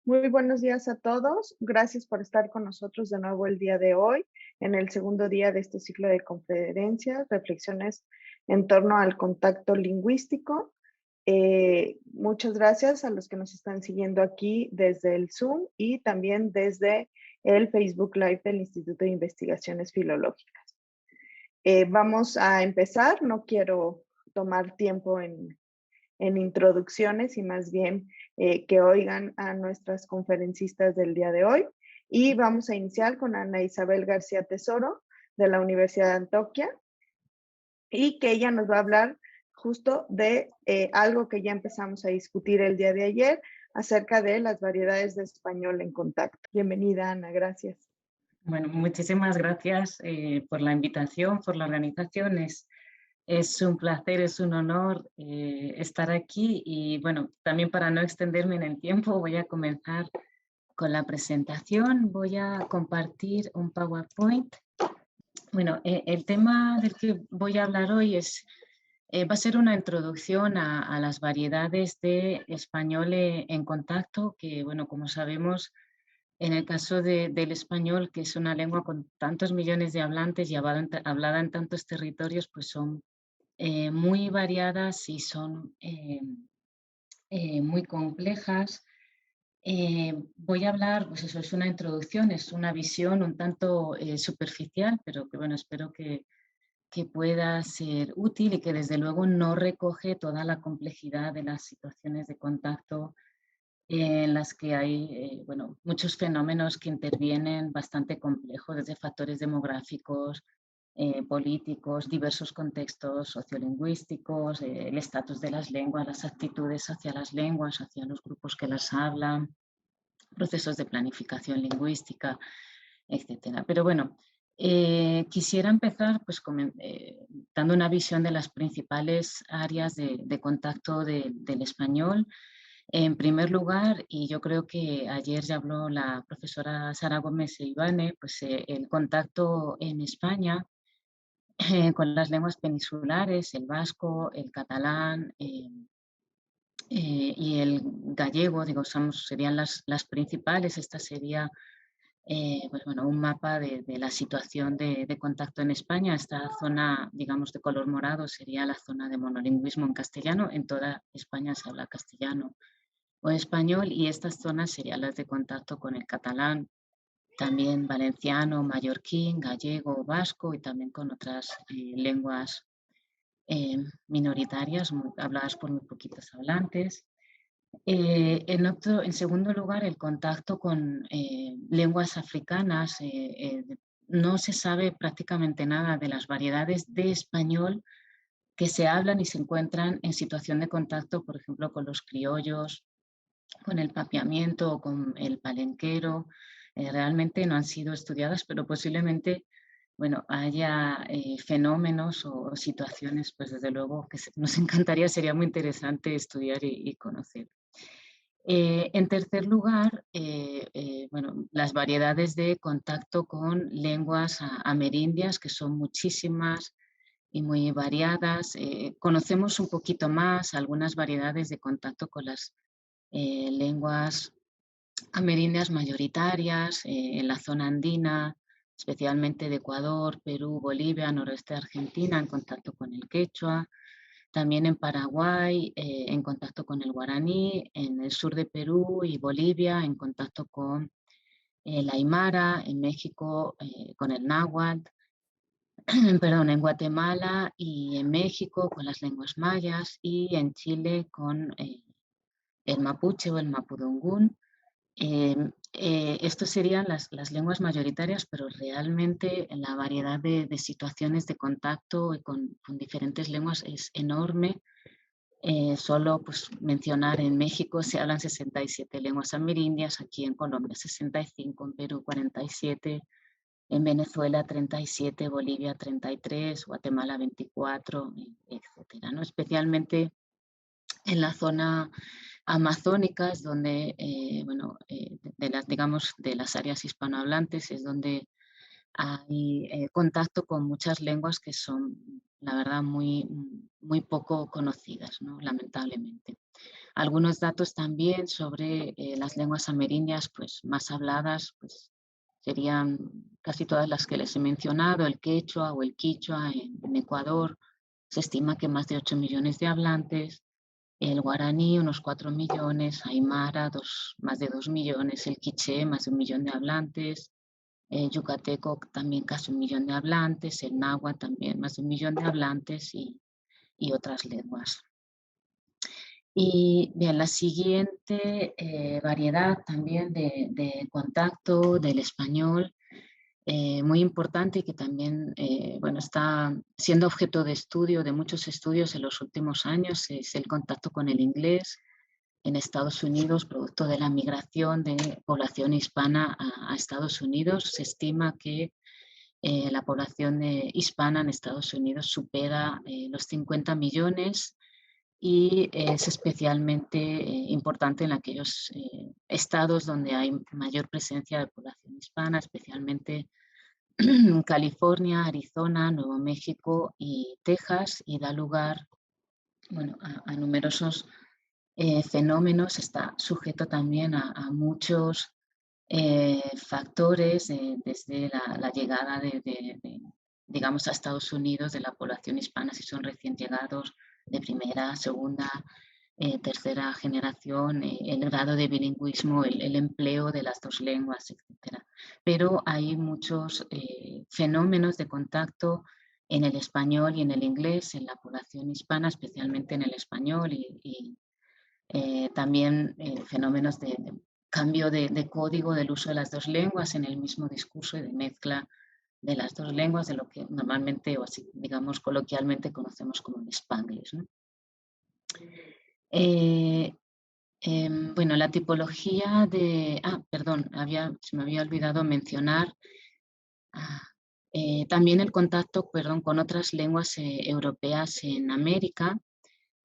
Muy buenos días a todos. Gracias por estar con nosotros de nuevo el día de hoy, en el segundo día de este ciclo de conferencias, reflexiones en torno al contacto lingüístico. Muchas gracias a los que nos están siguiendo aquí desde el Zoom y también desde el Facebook Live del Instituto de Investigaciones Filológicas. Vamos a empezar. No quiero tomar tiempo en introducciones y más bien que oigan a nuestras conferencistas del día de hoy. Y vamos a iniciar con Ana Isabel García Tesoro de la Universidad de Antioquia y que ella nos va a hablar justo de algo que ya empezamos a discutir el día de ayer acerca de las variedades de español en contacto. Bienvenida, Ana, gracias. Bueno, muchísimas gracias por la invitación, por la organización. Es un placer, es un honor estar aquí y bueno, también para no extenderme en el tiempo voy a comenzar con la presentación. Voy a compartir un PowerPoint. Bueno, el tema del que voy a hablar hoy va a ser una introducción a las variedades de español en contacto, que bueno, como sabemos, en el caso del español, que es una lengua con tantos millones de hablantes y hablada en tantos territorios, pues son muy variadas y son muy complejas. Voy a hablar, pues eso es una introducción, es una visión un tanto superficial, pero que bueno, espero que pueda ser útil y que desde luego no recoge toda la complejidad de las situaciones de contacto en las que hay bueno, muchos fenómenos que intervienen bastante complejos, desde factores demográficos, políticos, diversos contextos sociolingüísticos, el estatus de las lenguas, las actitudes hacia las lenguas, hacia los grupos que las hablan, procesos de planificación lingüística, etcétera. Pero bueno, quisiera empezar pues, dando una visión de las principales áreas de contacto del español. En primer lugar, y yo creo que ayer ya habló la profesora Sara Gómez Ivane, pues el contacto en España con las lenguas peninsulares, el vasco, el catalán y el gallego, digo, serían las principales. Esta sería pues bueno, un mapa de la situación de contacto en España. Esta zona, digamos, de color morado sería la zona de monolingüismo en castellano. En toda España se habla castellano o español y estas zonas serían las de contacto con el catalán, también valenciano, mallorquín, gallego, vasco y también con otras lenguas minoritarias habladas por muy poquitos hablantes. En segundo lugar, el contacto con lenguas africanas. No se sabe prácticamente nada de las variedades de español que se hablan y se encuentran en situación de contacto, por ejemplo, con los criollos, con el papiamiento o con el palenquero. Realmente no han sido estudiadas, pero posiblemente bueno, haya fenómenos o situaciones, pues desde luego que nos encantaría, sería muy interesante estudiar y conocer. En tercer lugar, bueno, las variedades de contacto con lenguas amerindias, que son muchísimas y muy variadas. Conocemos un poquito más algunas variedades de contacto con las lenguas amerindias mayoritarias en la zona andina, especialmente de Ecuador, Perú, Bolivia, noroeste de Argentina, en contacto con el quechua. También en Paraguay, en contacto con el guaraní, en el sur de Perú y Bolivia, en contacto con el aymara, en México con el náhuatl, perdón, en Guatemala y en México con las lenguas mayas y en Chile con el mapuche o el mapudungún. Estos serían las lenguas mayoritarias, pero realmente la variedad de situaciones de contacto con diferentes lenguas es enorme. Solo pues, mencionar en México se hablan 67 lenguas amerindias, aquí en Colombia 65, en Perú 47, en Venezuela 37, Bolivia 33, Guatemala 24, etcétera, ¿no? Especialmente en la zona amazónica es donde, bueno, de las, digamos, de las áreas hispanohablantes es donde hay contacto con muchas lenguas que son, la verdad, muy poco conocidas, ¿no? Lamentablemente. Algunos datos también sobre las lenguas amerindias pues, más habladas, pues, serían casi todas las que les he mencionado, el quechua o el quichua en Ecuador. Se estima que más de 8 millones de hablantes, el guaraní unos 4 millones, aymara más de 2 millones, el quiché más de 1 millón de hablantes, yucateco también casi 1 millón de hablantes, el náhuatl también más de 1 millón de hablantes y otras lenguas. Y bien, la siguiente variedad también de contacto del español, muy importante y que también bueno, está siendo objeto de estudio, de muchos estudios en los últimos años, es el contacto con el inglés en Estados Unidos, producto de la migración de población hispana a Estados Unidos. Se estima que la población hispana en Estados Unidos supera los 50 millones y es especialmente importante en aquellos estados donde hay mayor presencia de población hispana, especialmente California, Arizona, Nuevo México y Texas, y da lugar, bueno, a numerosos fenómenos. Está sujeto también a muchos factores, desde la llegada digamos, a Estados Unidos de la población hispana, si son recién llegados de primera, segunda, tercera generación, el grado de bilingüismo, el empleo de las dos lenguas, etc. Pero hay muchos fenómenos de contacto en el español y en el inglés, en la población hispana, especialmente en el español, y también fenómenos de cambio de código del uso de las dos lenguas en el mismo discurso y de mezcla de las dos lenguas, de lo que normalmente, o así, digamos, coloquialmente conocemos como el Spanglish, ¿no? Bueno, la tipología de... perdón, se me había olvidado mencionar también el contacto, perdón, con otras lenguas europeas en América.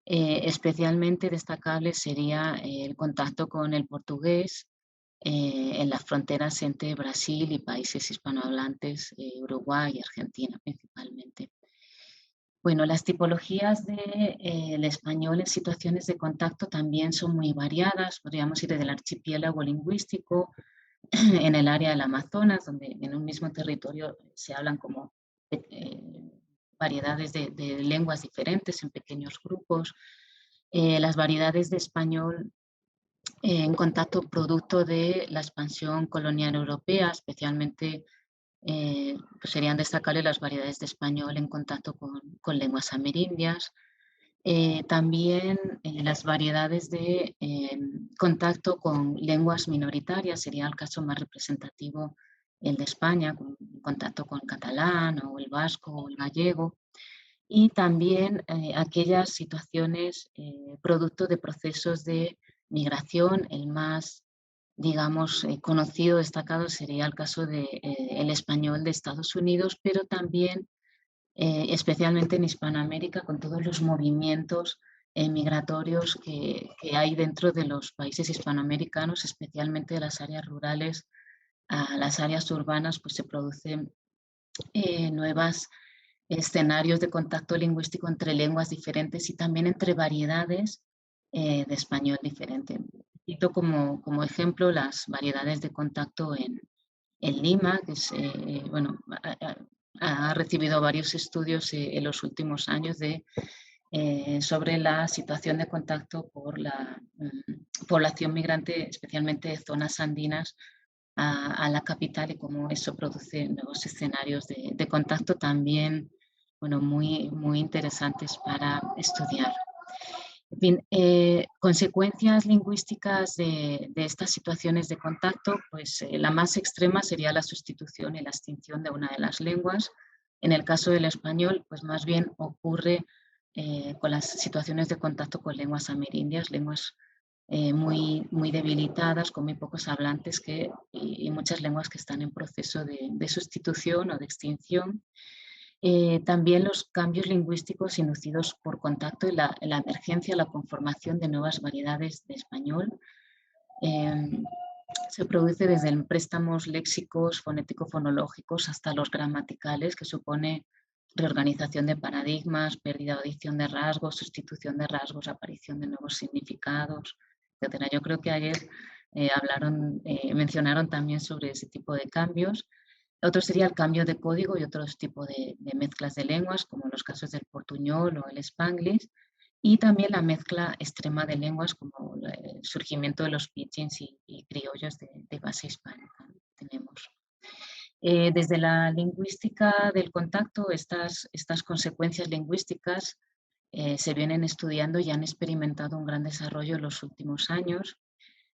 Especialmente destacable sería el contacto con el portugués en las fronteras entre Brasil y países hispanohablantes, Uruguay y Argentina principalmente. Bueno, las tipologías del español en situaciones de contacto también son muy variadas. Podríamos ir desde el archipiélago lingüístico en el área del Amazonas, donde en un mismo territorio se hablan como variedades de lenguas diferentes en pequeños grupos. Las variedades de español en contacto producto de la expansión colonial europea, especialmente pues serían destacables las variedades de español en contacto con lenguas amerindias. También las variedades de contacto con lenguas minoritarias, sería el caso más representativo el de España, con contacto con catalán o el vasco o el gallego, y también aquellas situaciones producto de procesos de migración. El más, digamos, conocido, destacado sería el caso del español de Estados Unidos, pero también especialmente en Hispanoamérica, con todos los movimientos migratorios que hay dentro de los países hispanoamericanos, especialmente de las áreas rurales a las áreas urbanas, pues se producen nuevos escenarios de contacto lingüístico entre lenguas diferentes y también entre variedades de español diferente. Cito como ejemplo las variedades de contacto en Lima, que es, bueno, ha recibido varios estudios en los últimos años sobre la situación de contacto por la población migrante, especialmente de zonas andinas, a la capital, y cómo eso produce nuevos escenarios de contacto también, bueno, muy interesantes para estudiar. En fin, consecuencias lingüísticas de estas situaciones de contacto, pues la más extrema sería la sustitución y la extinción de una de las lenguas. En el caso del español, pues más bien ocurre con las situaciones de contacto con lenguas amerindias, lenguas muy debilitadas, con muy pocos hablantes y muchas lenguas que están en proceso de sustitución o de extinción. También los cambios lingüísticos inducidos por contacto y la emergencia, la conformación de nuevas variedades de español. se produce desde préstamos léxicos, fonético-fonológicos hasta los gramaticales, que supone reorganización de paradigmas, pérdida o adición de rasgos, sustitución de rasgos, aparición de nuevos significados, etcétera. Yo creo que ayer mencionaron también sobre ese tipo de cambios. Otro sería el cambio de código y otros tipos de mezclas de lenguas, como en los casos del portuñol o el spanglish, y también la mezcla extrema de lenguas, como el surgimiento de los pidgins y criollos de base hispánica. Tenemos. Desde la lingüística del contacto, estas consecuencias lingüísticas se vienen estudiando y han experimentado un gran desarrollo en los últimos años.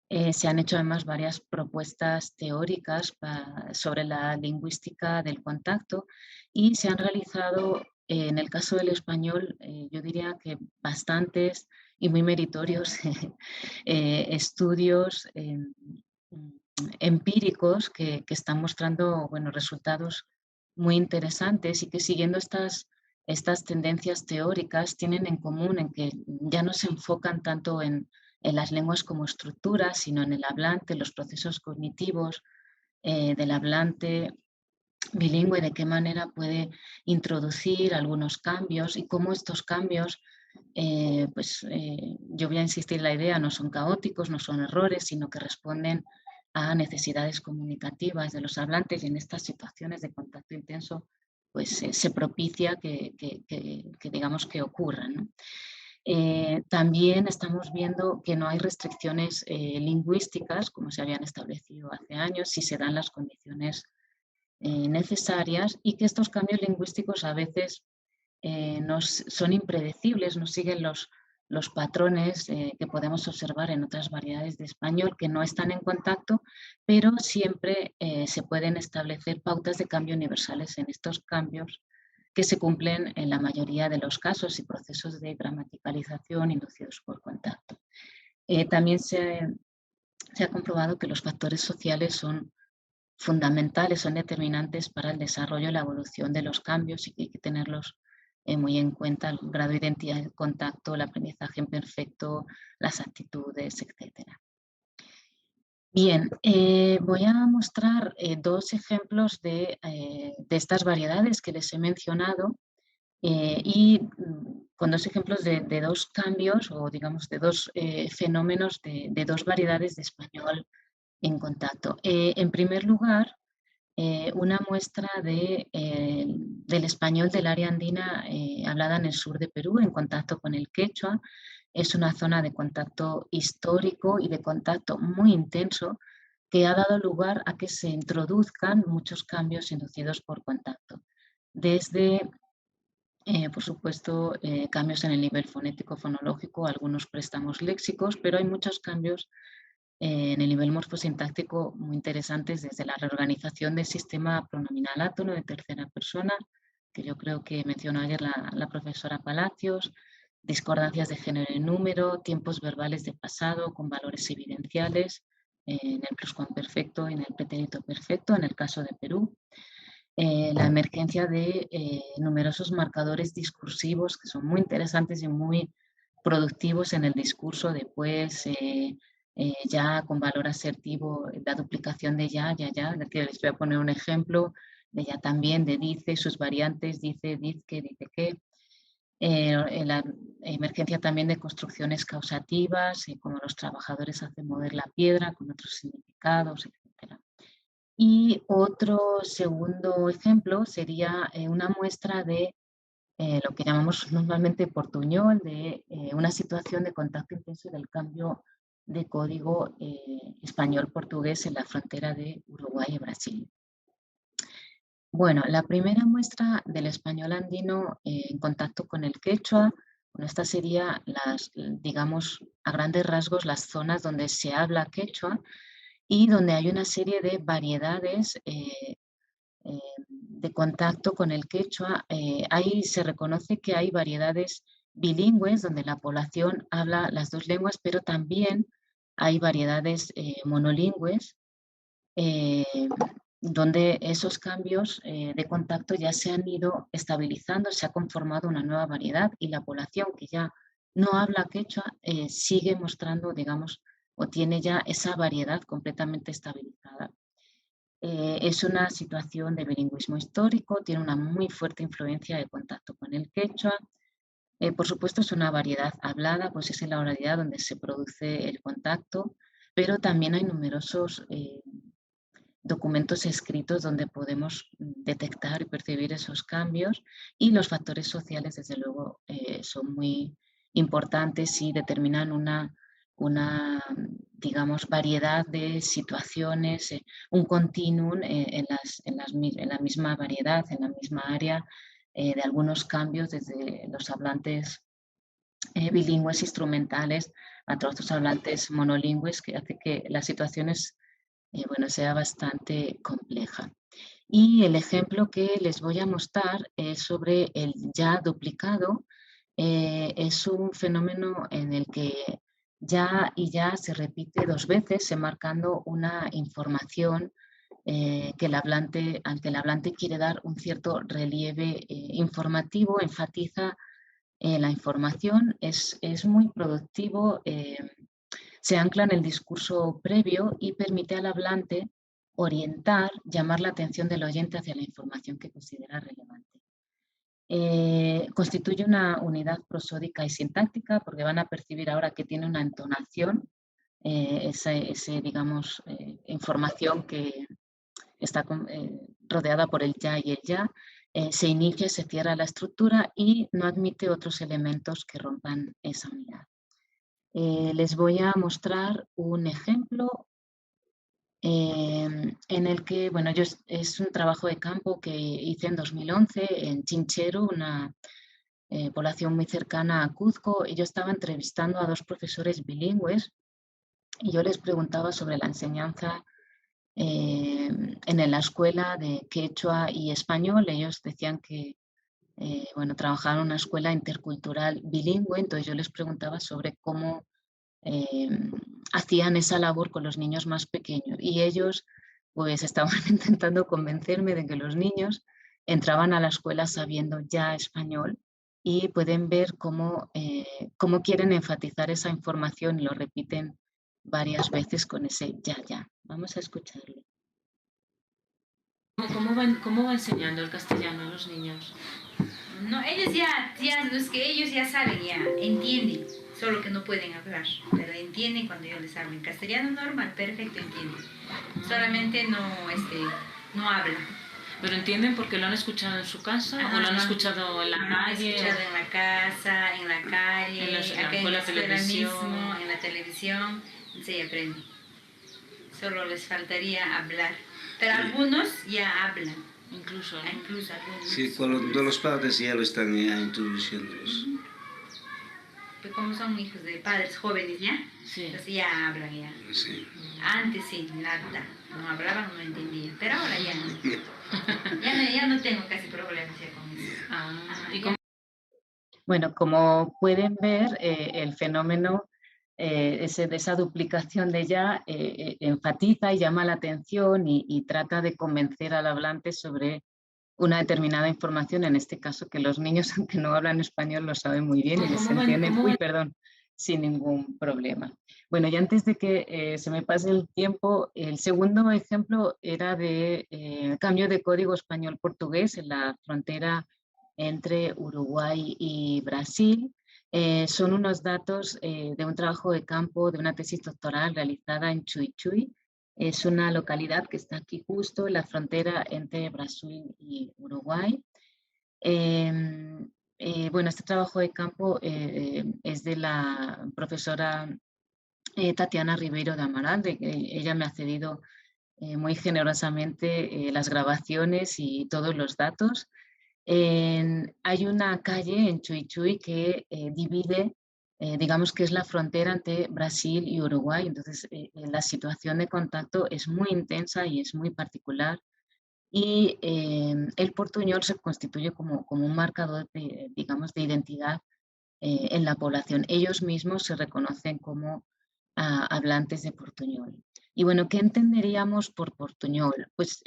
Se han hecho además varias propuestas teóricas sobre la lingüística del contacto y se han realizado, en el caso del español, yo diría que bastantes y muy meritorios estudios empíricos que están mostrando resultados muy interesantes y que siguiendo estas tendencias teóricas tienen en común en que ya no se enfocan tanto en las lenguas como estructuras, sino en el hablante, los procesos cognitivos del hablante bilingüe, de qué manera puede introducir algunos cambios y cómo estos cambios, yo voy a insistir en la idea, no son caóticos, no son errores, sino que responden a necesidades comunicativas de los hablantes y en estas situaciones de contacto intenso pues se propicia que digamos que ocurran, ¿no? También estamos viendo que no hay restricciones lingüísticas como se habían establecido hace años si se dan las condiciones necesarias y que estos cambios lingüísticos a veces son impredecibles, no siguen los patrones que podemos observar en otras variedades de español que no están en contacto, pero siempre se pueden establecer pautas de cambio universales en estos cambios que se cumplen en la mayoría de los casos y procesos de gramaticalización inducidos por contacto. También se ha comprobado que los factores sociales son fundamentales, son determinantes para el desarrollo y la evolución de los cambios y que hay que tenerlos muy en cuenta, el grado de identidad del contacto, el aprendizaje imperfecto, las actitudes, etc. Bien, voy a mostrar dos ejemplos de estas variedades que les he mencionado y con dos ejemplos de dos cambios o digamos de dos fenómenos de dos variedades de español en contacto. En primer lugar, una muestra del español del área andina hablada en el sur de Perú en contacto con el quechua. Es una zona de contacto histórico y de contacto muy intenso que ha dado lugar a que se introduzcan muchos cambios inducidos por contacto. Desde, por supuesto, cambios en el nivel fonético-fonológico, algunos préstamos léxicos, pero hay muchos cambios en el nivel morfosintáctico muy interesantes desde la reorganización del sistema pronominal átono de tercera persona, que yo creo que mencionó ayer la profesora Palacios, discordancias de género y número, tiempos verbales de pasado con valores evidenciales en el pluscuamperfecto y en el pretérito perfecto, en el caso de Perú. La emergencia de numerosos marcadores discursivos que son muy interesantes y muy productivos en el discurso de pues, ya con valor asertivo, la duplicación de ya, que les voy a poner un ejemplo de ya también, de dice, sus variantes, dice, que, dice que. La emergencia también de construcciones causativas, como los trabajadores hacen mover la piedra con otros significados, etc. Y otro segundo ejemplo sería una muestra de lo que llamamos normalmente portuñol, de una situación de contacto intenso del cambio de código español-portugués en la frontera de Uruguay y Brasil. Bueno, la primera muestra del español andino en contacto con el quechua, bueno, esta sería digamos, a grandes rasgos las zonas donde se habla quechua y donde hay una serie de variedades de contacto con el quechua. Ahí se reconoce que hay variedades bilingües donde la población habla las dos lenguas, pero también hay variedades monolingües eh, donde esos cambios de contacto ya se han ido estabilizando, se ha conformado una nueva variedad y la población que ya no habla quechua sigue mostrando, digamos, o tiene ya esa variedad completamente estabilizada. Es una situación de bilingüismo histórico, tiene una muy fuerte influencia de contacto con el quechua. Por supuesto, es una variedad hablada, pues es en la oralidad donde se produce el contacto, pero también hay numerosos documentos escritos donde podemos detectar y percibir esos cambios, y los factores sociales, desde luego, son muy importantes y determinan digamos, variedad de situaciones, un continuum en la misma variedad, en la misma área, de algunos cambios desde los hablantes bilingües instrumentales a todos los hablantes monolingües, que hace que las situaciones bueno, sea bastante compleja. Y el ejemplo que les voy a mostrar es sobre el ya duplicado. Es un fenómeno en el que ya y ya se repite dos veces, marcando una información que al que el hablante quiere dar un cierto relieve informativo, enfatiza la información, es muy productivo. Se ancla en el discurso previo y permite al hablante orientar, llamar la atención del oyente hacia la información que considera relevante. Constituye una unidad prosódica y sintáctica, porque van a percibir ahora que tiene una entonación, digamos, información que está rodeada por el ya y el ya. Se inicia, se cierra la estructura y no admite otros elementos que rompan esa unidad. Les voy a mostrar un ejemplo en el que, bueno, es un trabajo de campo que hice en 2011 en Chinchero, una población muy cercana a Cuzco, y yo estaba entrevistando a dos profesores bilingües y yo les preguntaba sobre la enseñanza en la escuela de quechua y español. Ellos decían que bueno, trabajaban en una escuela intercultural bilingüe, entonces yo les preguntaba sobre cómo eh, hacían esa labor con los niños más pequeños, y ellos pues estaban intentando convencerme de que los niños entraban a la escuela sabiendo ya español, y pueden ver cómo quieren enfatizar esa información y lo repiten varias veces con ese ya, ya. Vamos a escucharlo. Cómo va enseñando el castellano a los niños? No, los que ellos ya saben, ya entienden, solo que no pueden hablar, pero entienden cuando yo les hablo en castellano normal, perfecto, entienden. Solamente no hablan. ¿Pero entienden porque lo han escuchado en su casa o lo han escuchado en la calle? Lo han escuchado en la casa, en la calle, acá en la escuela mismo, en la televisión, se aprende. Solo les faltaría hablar. Pero algunos ya hablan. Incluso, ¿no? Incluso algunos. Sí, cuando los padres ya lo están introduciéndolos. Pues como son hijos de padres jóvenes, ¿ya? Sí. Entonces ya hablan, ya. Sí. Antes sí, nada. No hablaban, no entendían. Pero ahora ya no. Ya no tengo casi problemas ya con eso. ¿Y cómo? Bueno, como pueden ver, el fenómeno de esa duplicación de ya enfatiza y llama la atención y trata de convencer al hablante sobre una determinada información, en este caso que los niños, aunque no hablan español, lo saben muy bien y les entienden, sin ningún problema. Bueno, y antes de que se me pase el tiempo, el segundo ejemplo era de cambio de código español-portugués en la frontera entre Uruguay y Brasil. Son unos datos de un trabajo de campo, de una tesis doctoral realizada en Chuy Chuy. Es una localidad que está aquí justo en la frontera entre Brasil y Uruguay. Bueno, este trabajo de campo es de la profesora Tatiana Ribeiro de Amaral. Ella me ha cedido muy generosamente las grabaciones y todos los datos. Hay una calle en Chuy Chuy que divide, digamos que es la frontera entre Brasil y Uruguay. Entonces, la situación de contacto es muy intensa y es muy particular. Y el portuñol se constituye como un marcador, digamos, de identidad en la población. Ellos mismos se reconocen como hablantes de portuñol. Y bueno, ¿qué entenderíamos por portuñol? Pues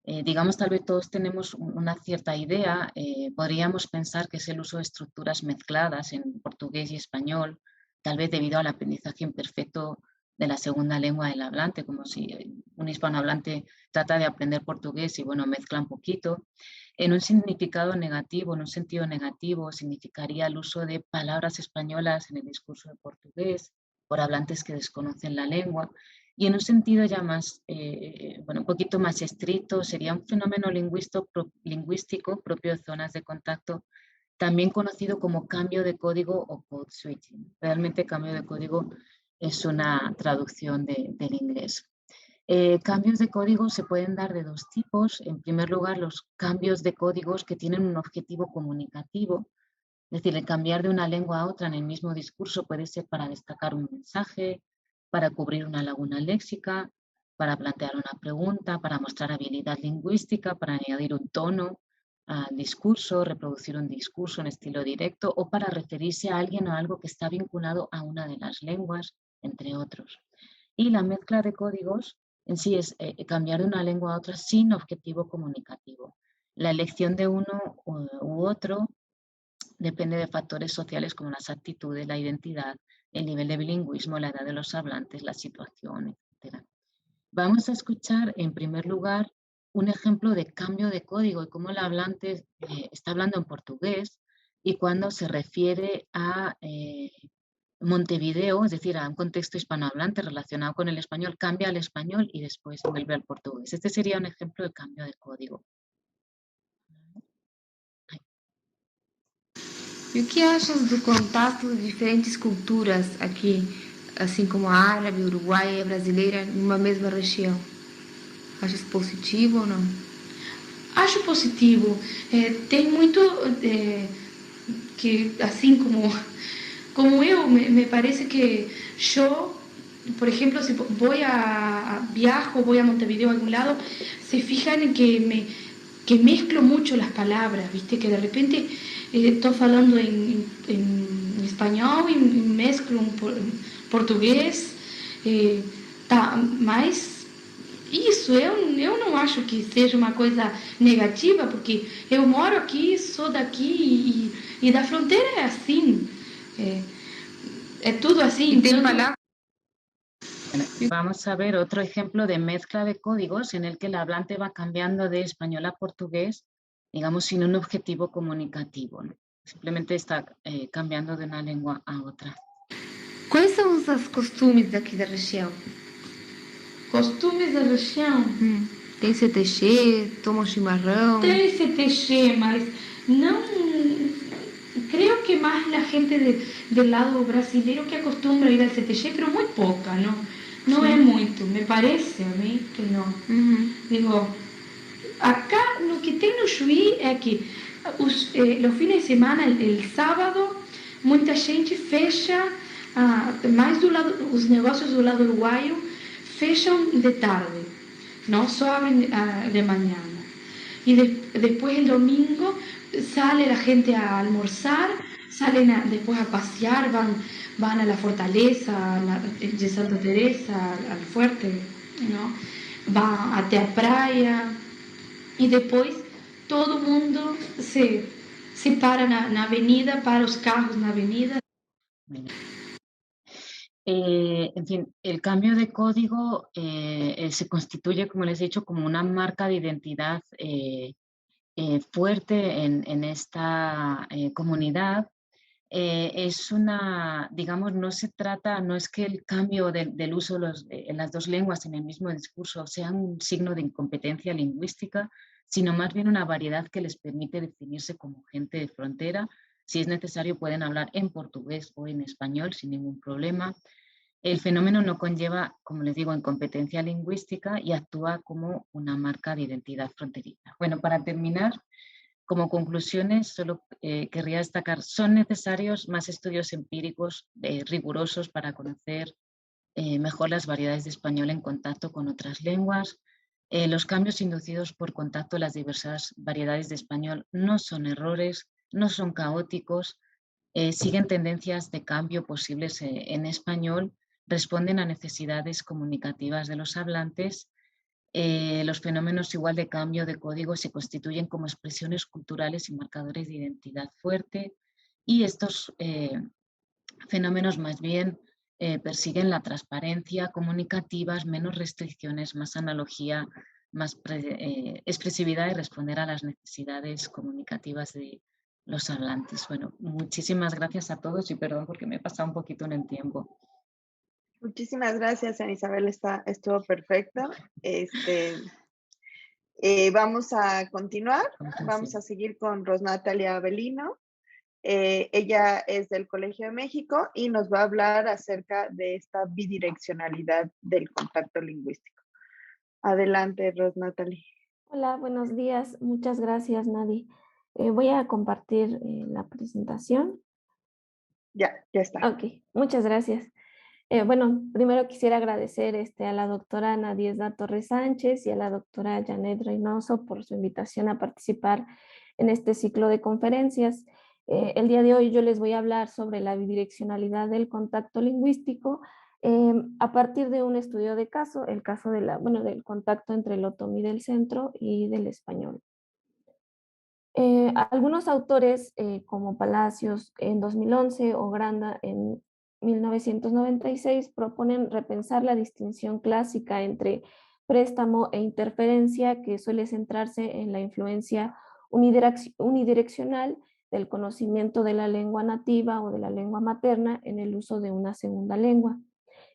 digamos, tal vez todos tenemos una cierta idea. Podríamos pensar que es el uso de estructuras mezcladas en portugués y español, tal vez debido al aprendizaje imperfecto de la segunda lengua del hablante, como si un hispanohablante trata de aprender portugués y bueno, mezcla un poquito. En un significado negativo, en un sentido negativo, significaría el uso de palabras españolas en el discurso de portugués por hablantes que desconocen la lengua. Y en un sentido ya más, bueno, un poquito más estricto, sería un fenómeno lingüístico propio de zonas de contacto, también conocido como cambio de código o code switching. Realmente cambio de código es una traducción del inglés. Cambios de código se pueden dar de dos tipos. En primer lugar, los cambios de códigos que tienen un objetivo comunicativo. Es decir, el cambiar de una lengua a otra en el mismo discurso puede ser para destacar un mensaje, para cubrir una laguna léxica, para plantear una pregunta, para mostrar habilidad lingüística, para añadir un tono al discurso, reproducir un discurso en estilo directo o para referirse a alguien o algo que está vinculado a una de las lenguas, entre otros. Y la mezcla de códigos en sí es cambiar de una lengua a otra sin objetivo comunicativo. La elección de uno u otro depende de factores sociales como las actitudes, la identidad, el nivel de bilingüismo, la edad de los hablantes, la situación, etc. Vamos a escuchar en primer lugar un ejemplo de cambio de código y cómo el hablante está hablando en portugués y cuando se refiere a Montevideo, es decir, a un contexto hispanohablante relacionado con el español, cambia al español y después vuelve al portugués. Este sería un ejemplo de cambio de código. E o que achas do contato de diferentes culturas aqui, assim como a árabe, uruguaia e a brasileira, numa mesma região? Achas positivo ou não? Acho positivo. Tem muito que, assim como eu, me parece que yo, por ejemplo, si viajo, voy a Montevideo a algún lado, se fijan en que mezclo mucho las palabras, ¿viste? Que de repente estoy hablando en español y mezclo un portugués, mas isso, eu não acho que seja uma coisa negativa, porque eu moro aqui, sou daqui e da fronteira é assim. É tudo assim. Bueno, vamos a ver otro ejemplo de mezcla de códigos en el que el hablante va cambiando de español a portugués, digamos, sin un objetivo comunicativo, ¿no? Simplemente está cambiando de una lengua a otra. Quais são os costumes daqui da região? Costumes da região? Tem CTG, tomam chimarrão? Tem CTG, mas não... Creo que más la gente del lado brasileño que acostumbra ir al CTG, pero muy poca, ¿no? No sí. Es mucho, me parece a mí que no. Digo, acá lo que tem no Chuí é que los fines de semana, el sábado, muita gente fecha, mais do lado, os negócios do lado uruguaio fecham de tarde, no só abren de mañana. Y después el domingo sale la gente a almorzar, salen después a pasear, van a la fortaleza de Santa Teresa, al fuerte, ¿no? Van até a praia y después todo el mundo se para na avenida, para los carros na avenida. En fin, el cambio de código se constituye, como les he dicho, como una marca de identidad fuerte en esta comunidad. Es una, digamos, no es que el cambio del uso en las dos lenguas en el mismo discurso sea un signo de incompetencia lingüística, sino más bien una variedad que les permite definirse como gente de frontera. Si es necesario, pueden hablar en portugués o en español sin ningún problema. El fenómeno no conlleva, como les digo, incompetencia lingüística y actúa como una marca de identidad fronteriza. Bueno, para terminar, como conclusiones, solo querría destacar, son necesarios más estudios empíricos rigurosos para conocer mejor las variedades de español en contacto con otras lenguas. Los cambios inducidos por contacto de las diversas variedades de español no son errores, no son caóticos, siguen tendencias de cambio posibles en español, responden a necesidades comunicativas de los hablantes. Los fenómenos igual de cambio de código se constituyen como expresiones culturales y marcadores de identidad fuerte, y estos fenómenos más bien persiguen la transparencia comunicativa, menos restricciones, más analogía, más expresividad y responder a las necesidades comunicativas de los hablantes. Bueno, muchísimas gracias a todos y perdón porque me he pasado un poquito en el tiempo. Muchísimas gracias, Ana Isabel, estuvo perfecto. Vamos a continuar, vamos a seguir con Rosnatalia Avelino. Ella es del Colegio de México y nos va a hablar acerca de esta bidireccionalidad del contacto lingüístico. Adelante, Rosnatalia. Hola, buenos días. Muchas gracias, Nadi. Voy a compartir la presentación. Ya está. Ok, muchas gracias. Bueno, primero quisiera agradecer a la doctora Nadiesda Torres Sánchez y a la doctora Janet Reynoso por su invitación a participar en este ciclo de conferencias. El día de hoy yo les voy a hablar sobre la bidireccionalidad del contacto lingüístico a partir de un estudio de caso, el caso del contacto entre el otomí del centro y del español. Algunos autores como Palacios en 2011 o Granda en 1996 proponen repensar la distinción clásica entre préstamo e interferencia, que suele centrarse en la influencia unidireccional del conocimiento de la lengua nativa o de la lengua materna en el uso de una segunda lengua,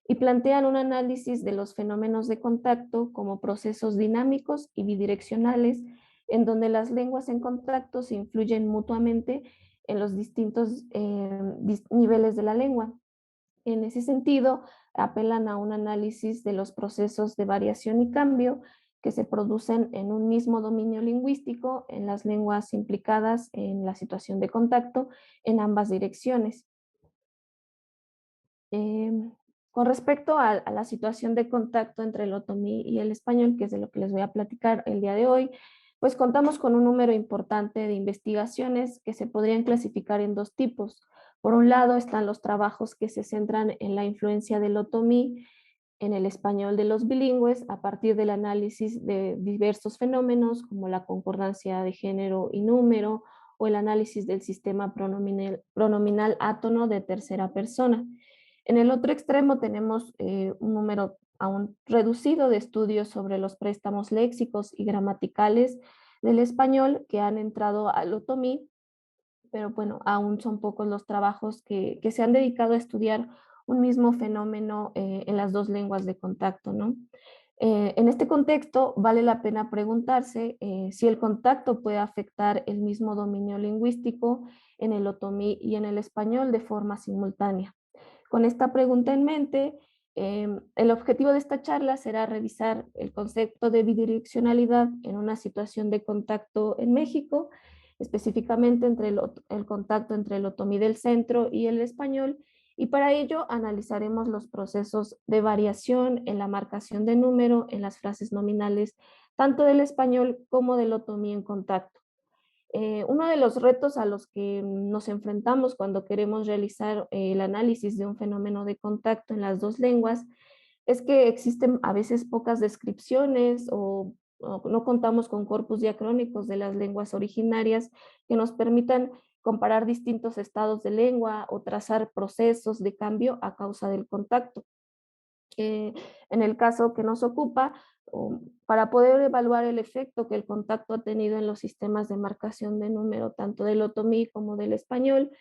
y plantean un análisis de los fenómenos de contacto como procesos dinámicos y bidireccionales, en donde las lenguas en contacto se influyen mutuamente en los distintos niveles de la lengua. En ese sentido, apelan a un análisis de los procesos de variación y cambio que se producen en un mismo dominio lingüístico en las lenguas implicadas en la situación de contacto en ambas direcciones. Con respecto a la situación de contacto entre el otomí y el español, que es de lo que les voy a platicar el día de hoy, pues contamos con un número importante de investigaciones que se podrían clasificar en dos tipos. Por un lado están los trabajos que se centran en la influencia del otomí en el español de los bilingües a partir del análisis de diversos fenómenos como la concordancia de género y número o el análisis del sistema pronominal átono de tercera persona. En el otro extremo tenemos un número aún reducido de estudios sobre los préstamos léxicos y gramaticales del español que han entrado al otomí, pero bueno, aún son pocos los trabajos que se han dedicado a estudiar un mismo fenómeno en las dos lenguas de contacto, ¿no? En este contexto, vale la pena preguntarse si el contacto puede afectar el mismo dominio lingüístico en el otomí y en el español de forma simultánea. Con esta pregunta en mente, el objetivo de esta charla será revisar el concepto de bidireccionalidad en una situación de contacto en México, específicamente entre el contacto entre el otomí del centro y el español, y para ello analizaremos los procesos de variación en la marcación de número en las frases nominales, tanto del español como del otomí en contacto. Uno de los retos a los que nos enfrentamos cuando queremos realizar el análisis de un fenómeno de contacto en las dos lenguas es que existen a veces pocas descripciones o no contamos con corpus diacrónicos de las lenguas originarias que nos permitan comparar distintos estados de lengua o trazar procesos de cambio a causa del contacto. En el caso que nos ocupa, para poder evaluar el efecto que el contacto ha tenido en los sistemas de marcación de número, tanto del otomí como del español,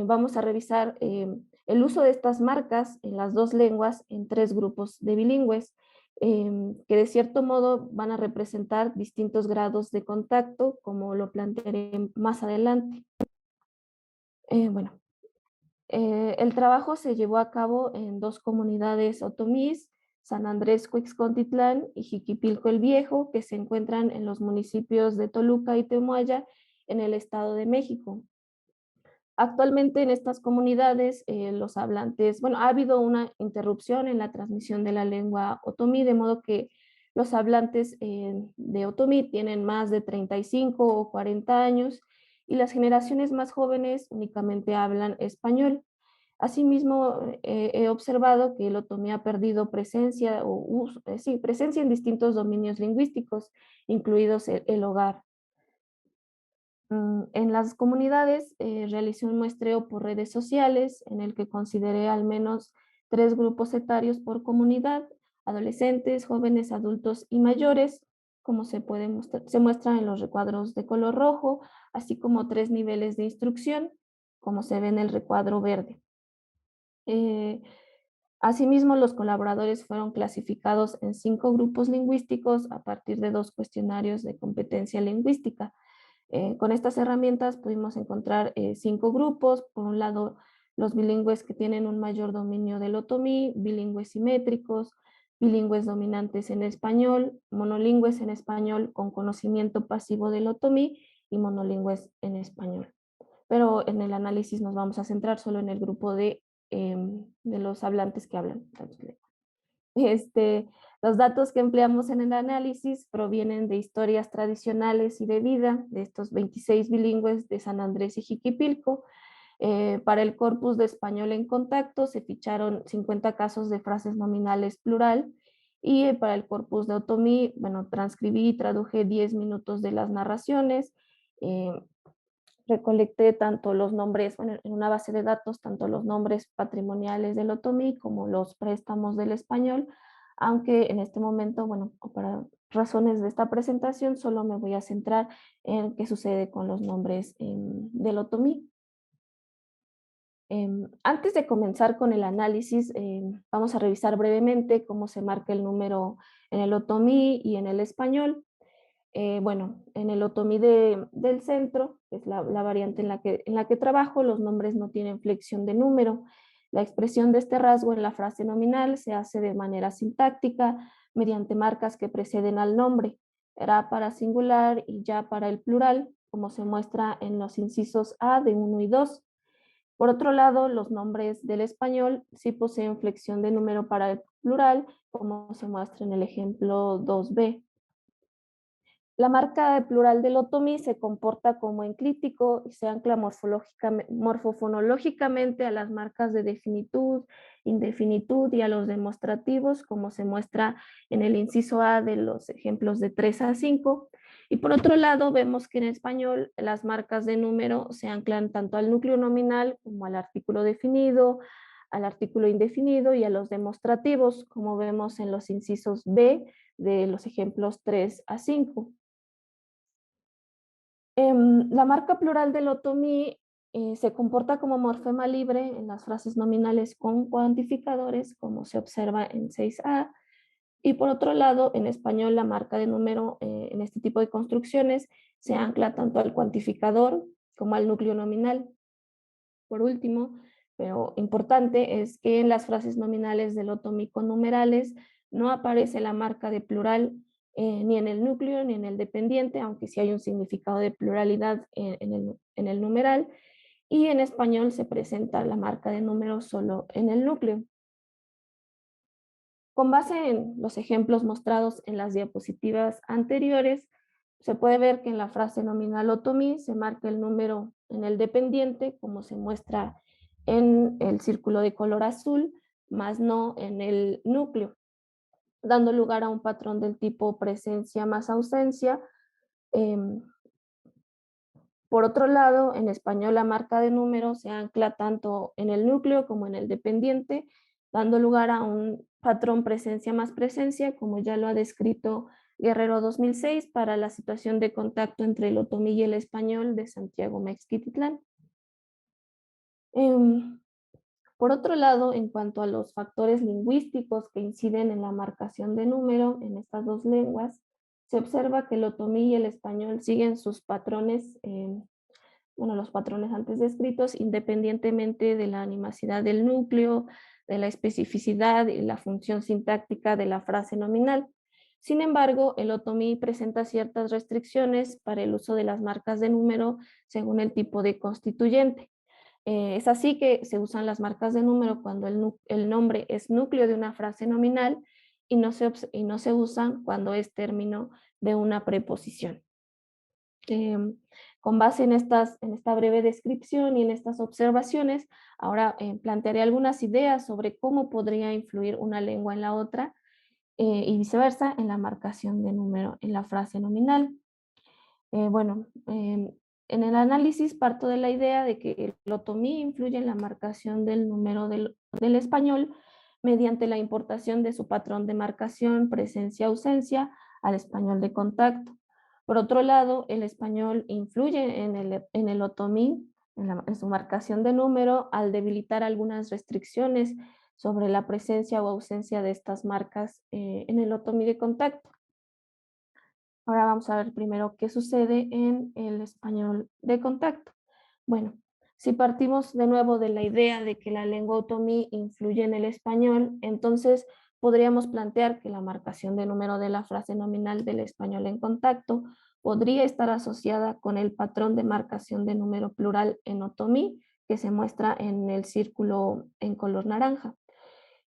vamos a revisar el uso de estas marcas en las dos lenguas en tres grupos de bilingües, que de cierto modo van a representar distintos grados de contacto, como lo plantearé más adelante. Bueno, el trabajo se llevó a cabo en dos comunidades otomís, San Andrés Cuixcontitlán y Jiquipilco el Viejo, que se encuentran en los municipios de Toluca y Temoaya, en el Estado de México. Actualmente en estas comunidades los hablantes, bueno, ha habido una interrupción en la transmisión de la lengua otomí, de modo que los hablantes de otomí tienen más de 35 o 40 años y las generaciones más jóvenes únicamente hablan español. Asimismo, he observado que el otomí ha perdido presencia, presencia en distintos dominios lingüísticos, incluidos el hogar. En las comunidades realicé un muestreo por redes sociales en el que consideré al menos 3 grupos etarios por comunidad: adolescentes, jóvenes, adultos y mayores, como se muestra en los recuadros de color rojo, así como 3 niveles de instrucción, como se ve en el recuadro verde. Eh, Asimismo, los colaboradores fueron clasificados en 5 grupos lingüísticos a partir de 2 cuestionarios de competencia lingüística. Con estas herramientas pudimos encontrar 5 grupos. Por un lado, los bilingües que tienen un mayor dominio del otomí, bilingües simétricos, bilingües dominantes en español, monolingües en español con conocimiento pasivo del otomí y monolingües en español. Pero en el análisis nos vamos a centrar solo en el grupo de los hablantes que hablan. Este, los datos que empleamos en el análisis provienen de historias tradicionales y de vida de estos 26 bilingües de San Andrés y Jiquipilco. Para el corpus de español en contacto se ficharon 50 casos de frases nominales plural, y para el corpus de otomí, bueno, transcribí y traduje 10 minutos de las narraciones. eh, Recolecté tanto los nombres, bueno, en una base de datos, tanto los nombres patrimoniales del otomí como los préstamos del español, aunque en este momento, bueno, para razones de esta presentación, solo me voy a centrar en qué sucede con los nombres del otomí. Antes de comenzar con el análisis, vamos a revisar brevemente cómo se marca el número en el otomí y en el español. Bueno, en el otomí del centro, que es la variante en la que trabajo, los nombres no tienen flexión de número. La expresión de este rasgo en la frase nominal se hace de manera sintáctica mediante marcas que preceden al nombre, ra para singular y ya para el plural, como se muestra en los incisos A de 1 y 2. Por otro lado, los nombres del español sí poseen flexión de número para el plural, como se muestra en el ejemplo 2b. La marca plural del otomí se comporta como enclítico y se ancla morfofonológicamente a las marcas de definitud, indefinitud y a los demostrativos, como se muestra en el inciso A de los ejemplos de 3 a 5. Y por otro lado, vemos que en español las marcas de número se anclan tanto al núcleo nominal como al artículo definido, al artículo indefinido y a los demostrativos, como vemos en los incisos B de los ejemplos 3 a 5. La marca plural del otomí se comporta como morfema libre en las frases nominales con cuantificadores, como se observa en 6a. Y por otro lado, en español, la marca de número en este tipo de construcciones se ancla tanto al cuantificador como al núcleo nominal. Por último, pero importante, es que en las frases nominales del otomí con numerales no aparece la marca de plural ni en el núcleo ni en el dependiente, aunque sí hay un significado de pluralidad en el numeral, y en español se presenta la marca de número solo en el núcleo. Con base en los ejemplos mostrados en las diapositivas anteriores, se puede ver que en la frase nominal otomí se marca el número en el dependiente, como se muestra en el círculo de color azul, más no en el núcleo, dando lugar a un patrón del tipo presencia más ausencia. Por otro lado, en español la marca de número se ancla tanto en el núcleo como en el dependiente, dando lugar a un patrón presencia más presencia, como ya lo ha descrito Guerrero 2006 para la situación de contacto entre el otomí y el español de Santiago Mexquititlán. Por otro lado, en cuanto a los factores lingüísticos que inciden en la marcación de número en estas dos lenguas, se observa que el otomí y el español siguen sus patrones, los patrones antes descritos, independientemente de la animacidad del núcleo, de la especificidad y la función sintáctica de la frase nominal. Sin embargo, el otomí presenta ciertas restricciones para el uso de las marcas de número según el tipo de constituyente. Es así que se usan las marcas de número cuando el nombre es núcleo de una frase nominal y no se usan cuando es término de una preposición. Con base en esta breve descripción y en estas observaciones, ahora plantearé algunas ideas sobre cómo podría influir una lengua en la otra y viceversa en la marcación de número en la frase nominal. En el análisis parto de la idea de que el otomí influye en la marcación del número del español mediante la importación de su patrón de marcación, presencia-ausencia al español de contacto. Por otro lado, el español influye en el otomí, en su marcación de número, al debilitar algunas restricciones sobre la presencia o ausencia de estas marcas en el otomí de contacto. Ahora vamos a ver primero qué sucede en el español de contacto. Bueno, si partimos de nuevo de la idea de que la lengua otomí influye en el español, entonces podríamos plantear que la marcación de número de la frase nominal del español en contacto podría estar asociada con el patrón de marcación de número plural en otomí que se muestra en el círculo en color naranja,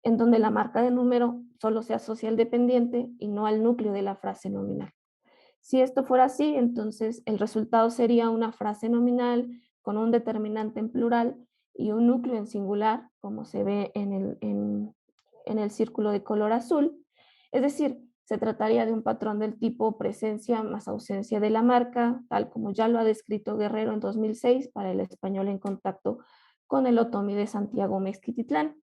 en donde la marca de número solo se asocia al dependiente y no al núcleo de la frase nominal. Si esto fuera así, entonces el resultado sería una frase nominal con un determinante en plural y un núcleo en singular, como se ve en el círculo de color azul. Es decir, se trataría de un patrón del tipo presencia más ausencia de la marca, tal como ya lo ha descrito Guerrero en 2006 para el español en contacto con el otomí de Santiago Mezquititlán.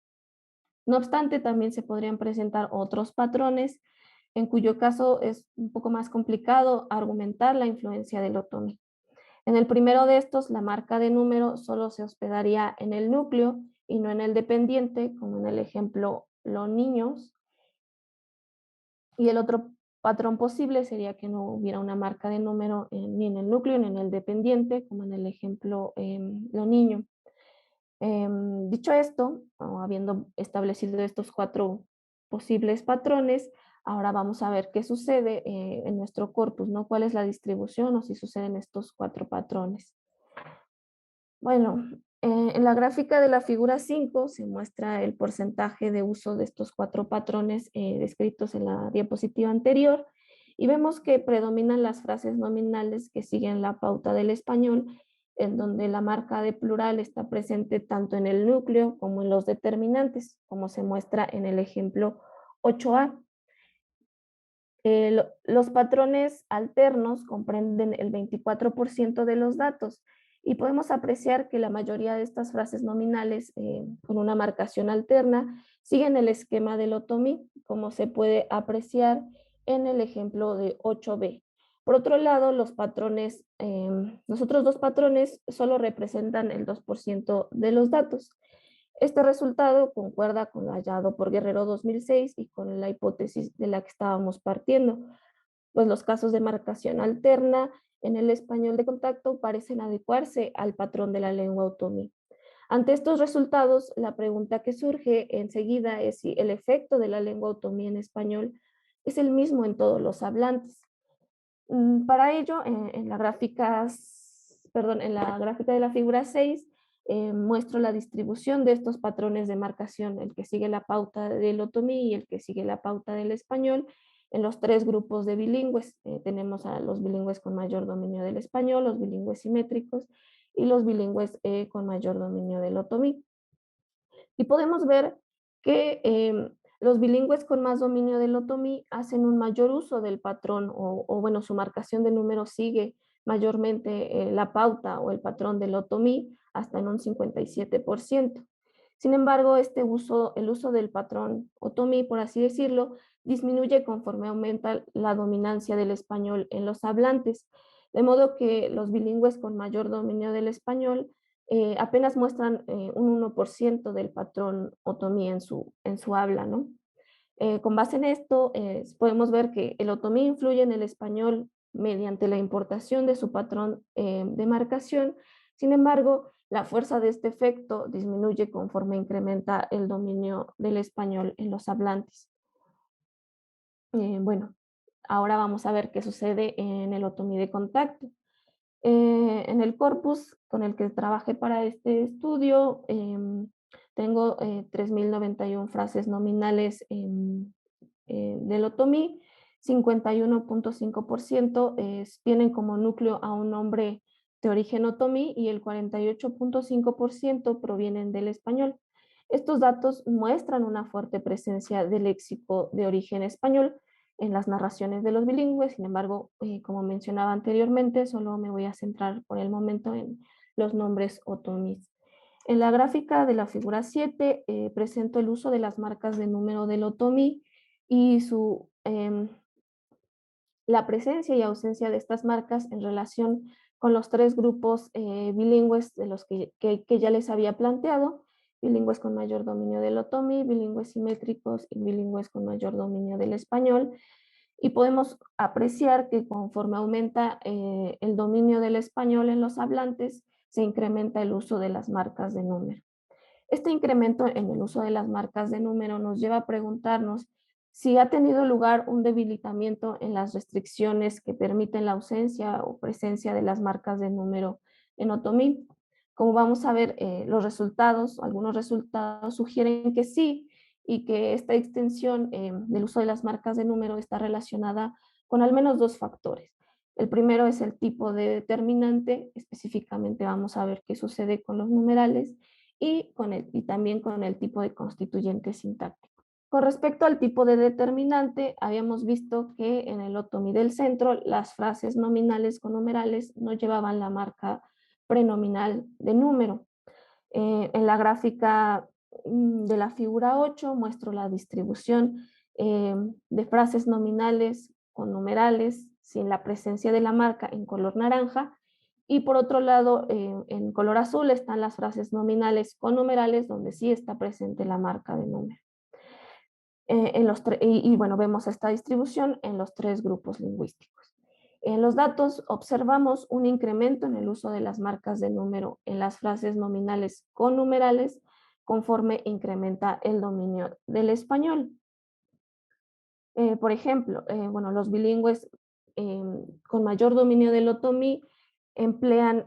No obstante, también se podrían presentar otros patrones en cuyo caso es un poco más complicado argumentar la influencia del otomí. En el primero de estos, la marca de número solo se hospedaría en el núcleo y no en el dependiente, como en el ejemplo los niños. Y el otro patrón posible sería que no hubiera una marca de número ni en el núcleo ni en el dependiente, como en el ejemplo los niños. Dicho esto, habiendo establecido estos 4 posibles patrones, ahora vamos a ver qué sucede en nuestro corpus, ¿no? ¿Cuál es la distribución o si suceden estos 4 patrones? Bueno, en la gráfica de la figura 5 se muestra el porcentaje de uso de estos 4 patrones descritos en la diapositiva anterior y vemos que predominan las frases nominales que siguen la pauta del español, en donde la marca de plural está presente tanto en el núcleo como en los determinantes, como se muestra en el ejemplo 8a. Los patrones alternos comprenden el 24% de los datos y podemos apreciar que la mayoría de estas frases nominales con una marcación alterna siguen el esquema del otomí, como se puede apreciar en el ejemplo de 8b. Por otro lado, los otros 2 patrones solo representan el 2% de los datos. Este resultado concuerda con lo hallado por Guerrero 2006 y con la hipótesis de la que estábamos partiendo, pues los casos de marcación alterna en el español de contacto parecen adecuarse al patrón de la lengua otomí. Ante estos resultados, la pregunta que surge enseguida es si el efecto de la lengua otomí en español es el mismo en todos los hablantes. Para ello, en la gráfica de la figura 6, muestro la distribución de estos patrones de marcación, el que sigue la pauta del otomí y el que sigue la pauta del español, en los 3 grupos de bilingües. Tenemos a los bilingües con mayor dominio del español, los bilingües simétricos y los bilingües con mayor dominio del otomí. Y podemos ver que los bilingües con más dominio del otomí hacen un mayor uso del patrón o bueno, su marcación de número sigue mayormente la pauta o el patrón del otomí hasta en un 57%. Sin embargo, el uso del patrón otomí, por así decirlo, disminuye conforme aumenta la dominancia del español en los hablantes, de modo que los bilingües con mayor dominio del español apenas muestran un 1% del patrón otomí en su habla, ¿no? Con base en esto, podemos ver que el otomí influye en el español mediante la importación de su patrón de marcación. Sin embargo, la fuerza de este efecto disminuye conforme incrementa el dominio del español en los hablantes. Bueno, ahora vamos a ver qué sucede en el otomí de contacto. En el corpus con el que trabajé para este estudio, tengo 3.091 frases nominales del otomí, 51.5% tienen como núcleo a un nombre de origen otomí y el 48.5% provienen del español. Estos datos muestran una fuerte presencia de léxico de origen español en las narraciones de los bilingües. Sin embargo, como mencionaba anteriormente, solo me voy a centrar por el momento en los nombres otomís. En la gráfica de la figura 7 presento el uso de las marcas de número del otomí y la presencia y ausencia de estas marcas en relación con los tres grupos bilingües de los que ya les había planteado: bilingües con mayor dominio del otomí, bilingües simétricos y bilingües con mayor dominio del español. Y podemos apreciar que conforme aumenta el dominio del español en los hablantes, se incrementa el uso de las marcas de número. Este incremento en el uso de las marcas de número nos lleva a preguntarnos si ha tenido lugar un debilitamiento en las restricciones que permiten la ausencia o presencia de las marcas de número en otomí. Como vamos a ver, algunos resultados sugieren que sí, y que esta extensión del uso de las marcas de número está relacionada con al menos dos factores. El primero es el tipo de determinante, específicamente vamos a ver qué sucede con los numerales, y también con el tipo de constituyente sintáctico. Con respecto al tipo de determinante, habíamos visto que en el otomí del centro las frases nominales con numerales no llevaban la marca prenominal de número. En la gráfica de la figura 8 muestro la distribución de frases nominales con numerales sin la presencia de la marca en color naranja, y por otro lado en color azul están las frases nominales con numerales donde sí está presente la marca de número. Bueno, vemos esta distribución en los tres grupos lingüísticos. En los datos observamos un incremento en el uso de las marcas de número en las frases nominales con numerales conforme incrementa el dominio del español. Por ejemplo, bueno, los bilingües con mayor dominio del otomí emplean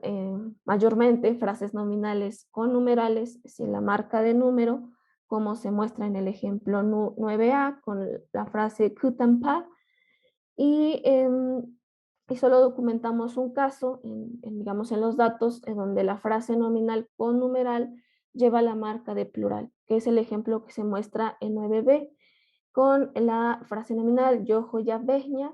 mayormente frases nominales con numerales sin la marca de número, como se muestra en el ejemplo 9a con la frase kutampa, y solo documentamos un caso, digamos, en los datos, en donde la frase nominal con numeral lleva la marca de plural, que es el ejemplo que se muestra en 9b, con la frase nominal yo ya veña,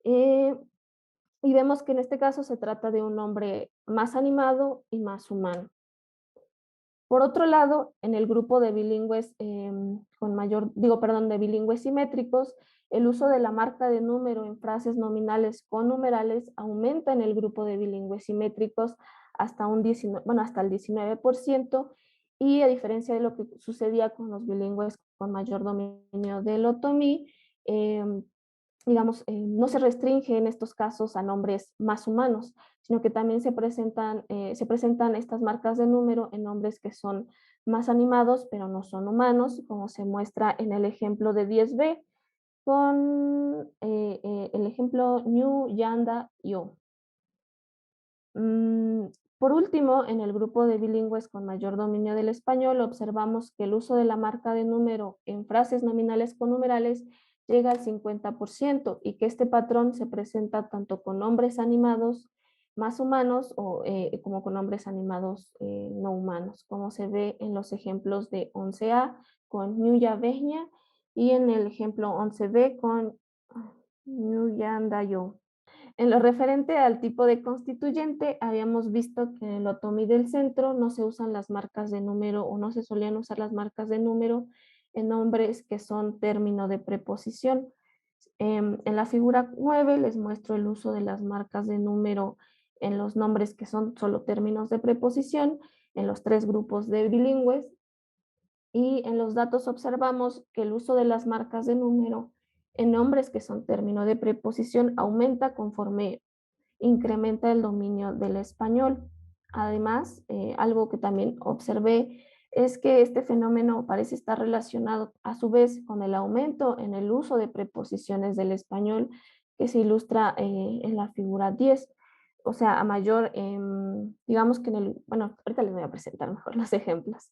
y vemos que en este caso se trata de un nombre más animado y más humano. Por otro lado, en el grupo de bilingües de bilingües simétricos, el uso de la marca de número en frases nominales con numerales aumenta en el grupo de bilingües simétricos hasta el 19%, y a diferencia de lo que sucedía con los bilingües con mayor dominio del otomí, no se restringe en estos casos a nombres más humanos, sino que también se presentan estas marcas de número en nombres que son más animados, pero no son humanos, como se muestra en el ejemplo de 10b, con el ejemplo Ñu, Yanda, Yo. Por último, en el grupo de bilingües con mayor dominio del español, observamos que el uso de la marca de número en frases nominales con numerales llega al 50%, y que este patrón se presenta tanto con nombres animados más humanos como con nombres animados no humanos, como se ve en los ejemplos de 11a con Ñuya Veña y en el ejemplo 11b con Ñuyanda Yo. En lo referente al tipo de constituyente, habíamos visto que en el otomí del centro no se usan las marcas de número, o no se solían usar las marcas de número en nombres que son término de preposición. En la figura 9 les muestro el uso de las marcas de número en los nombres que son solo términos de preposición, en los tres grupos de bilingües, y en los datos observamos que el uso de las marcas de número en nombres que son término de preposición aumenta conforme incrementa el dominio del español. Además, algo que también observé es que este fenómeno parece estar relacionado a su vez con el aumento en el uso de preposiciones del español, que se ilustra en la figura 10. O sea, a mayor, digamos que ahorita les voy a presentar mejor los ejemplos.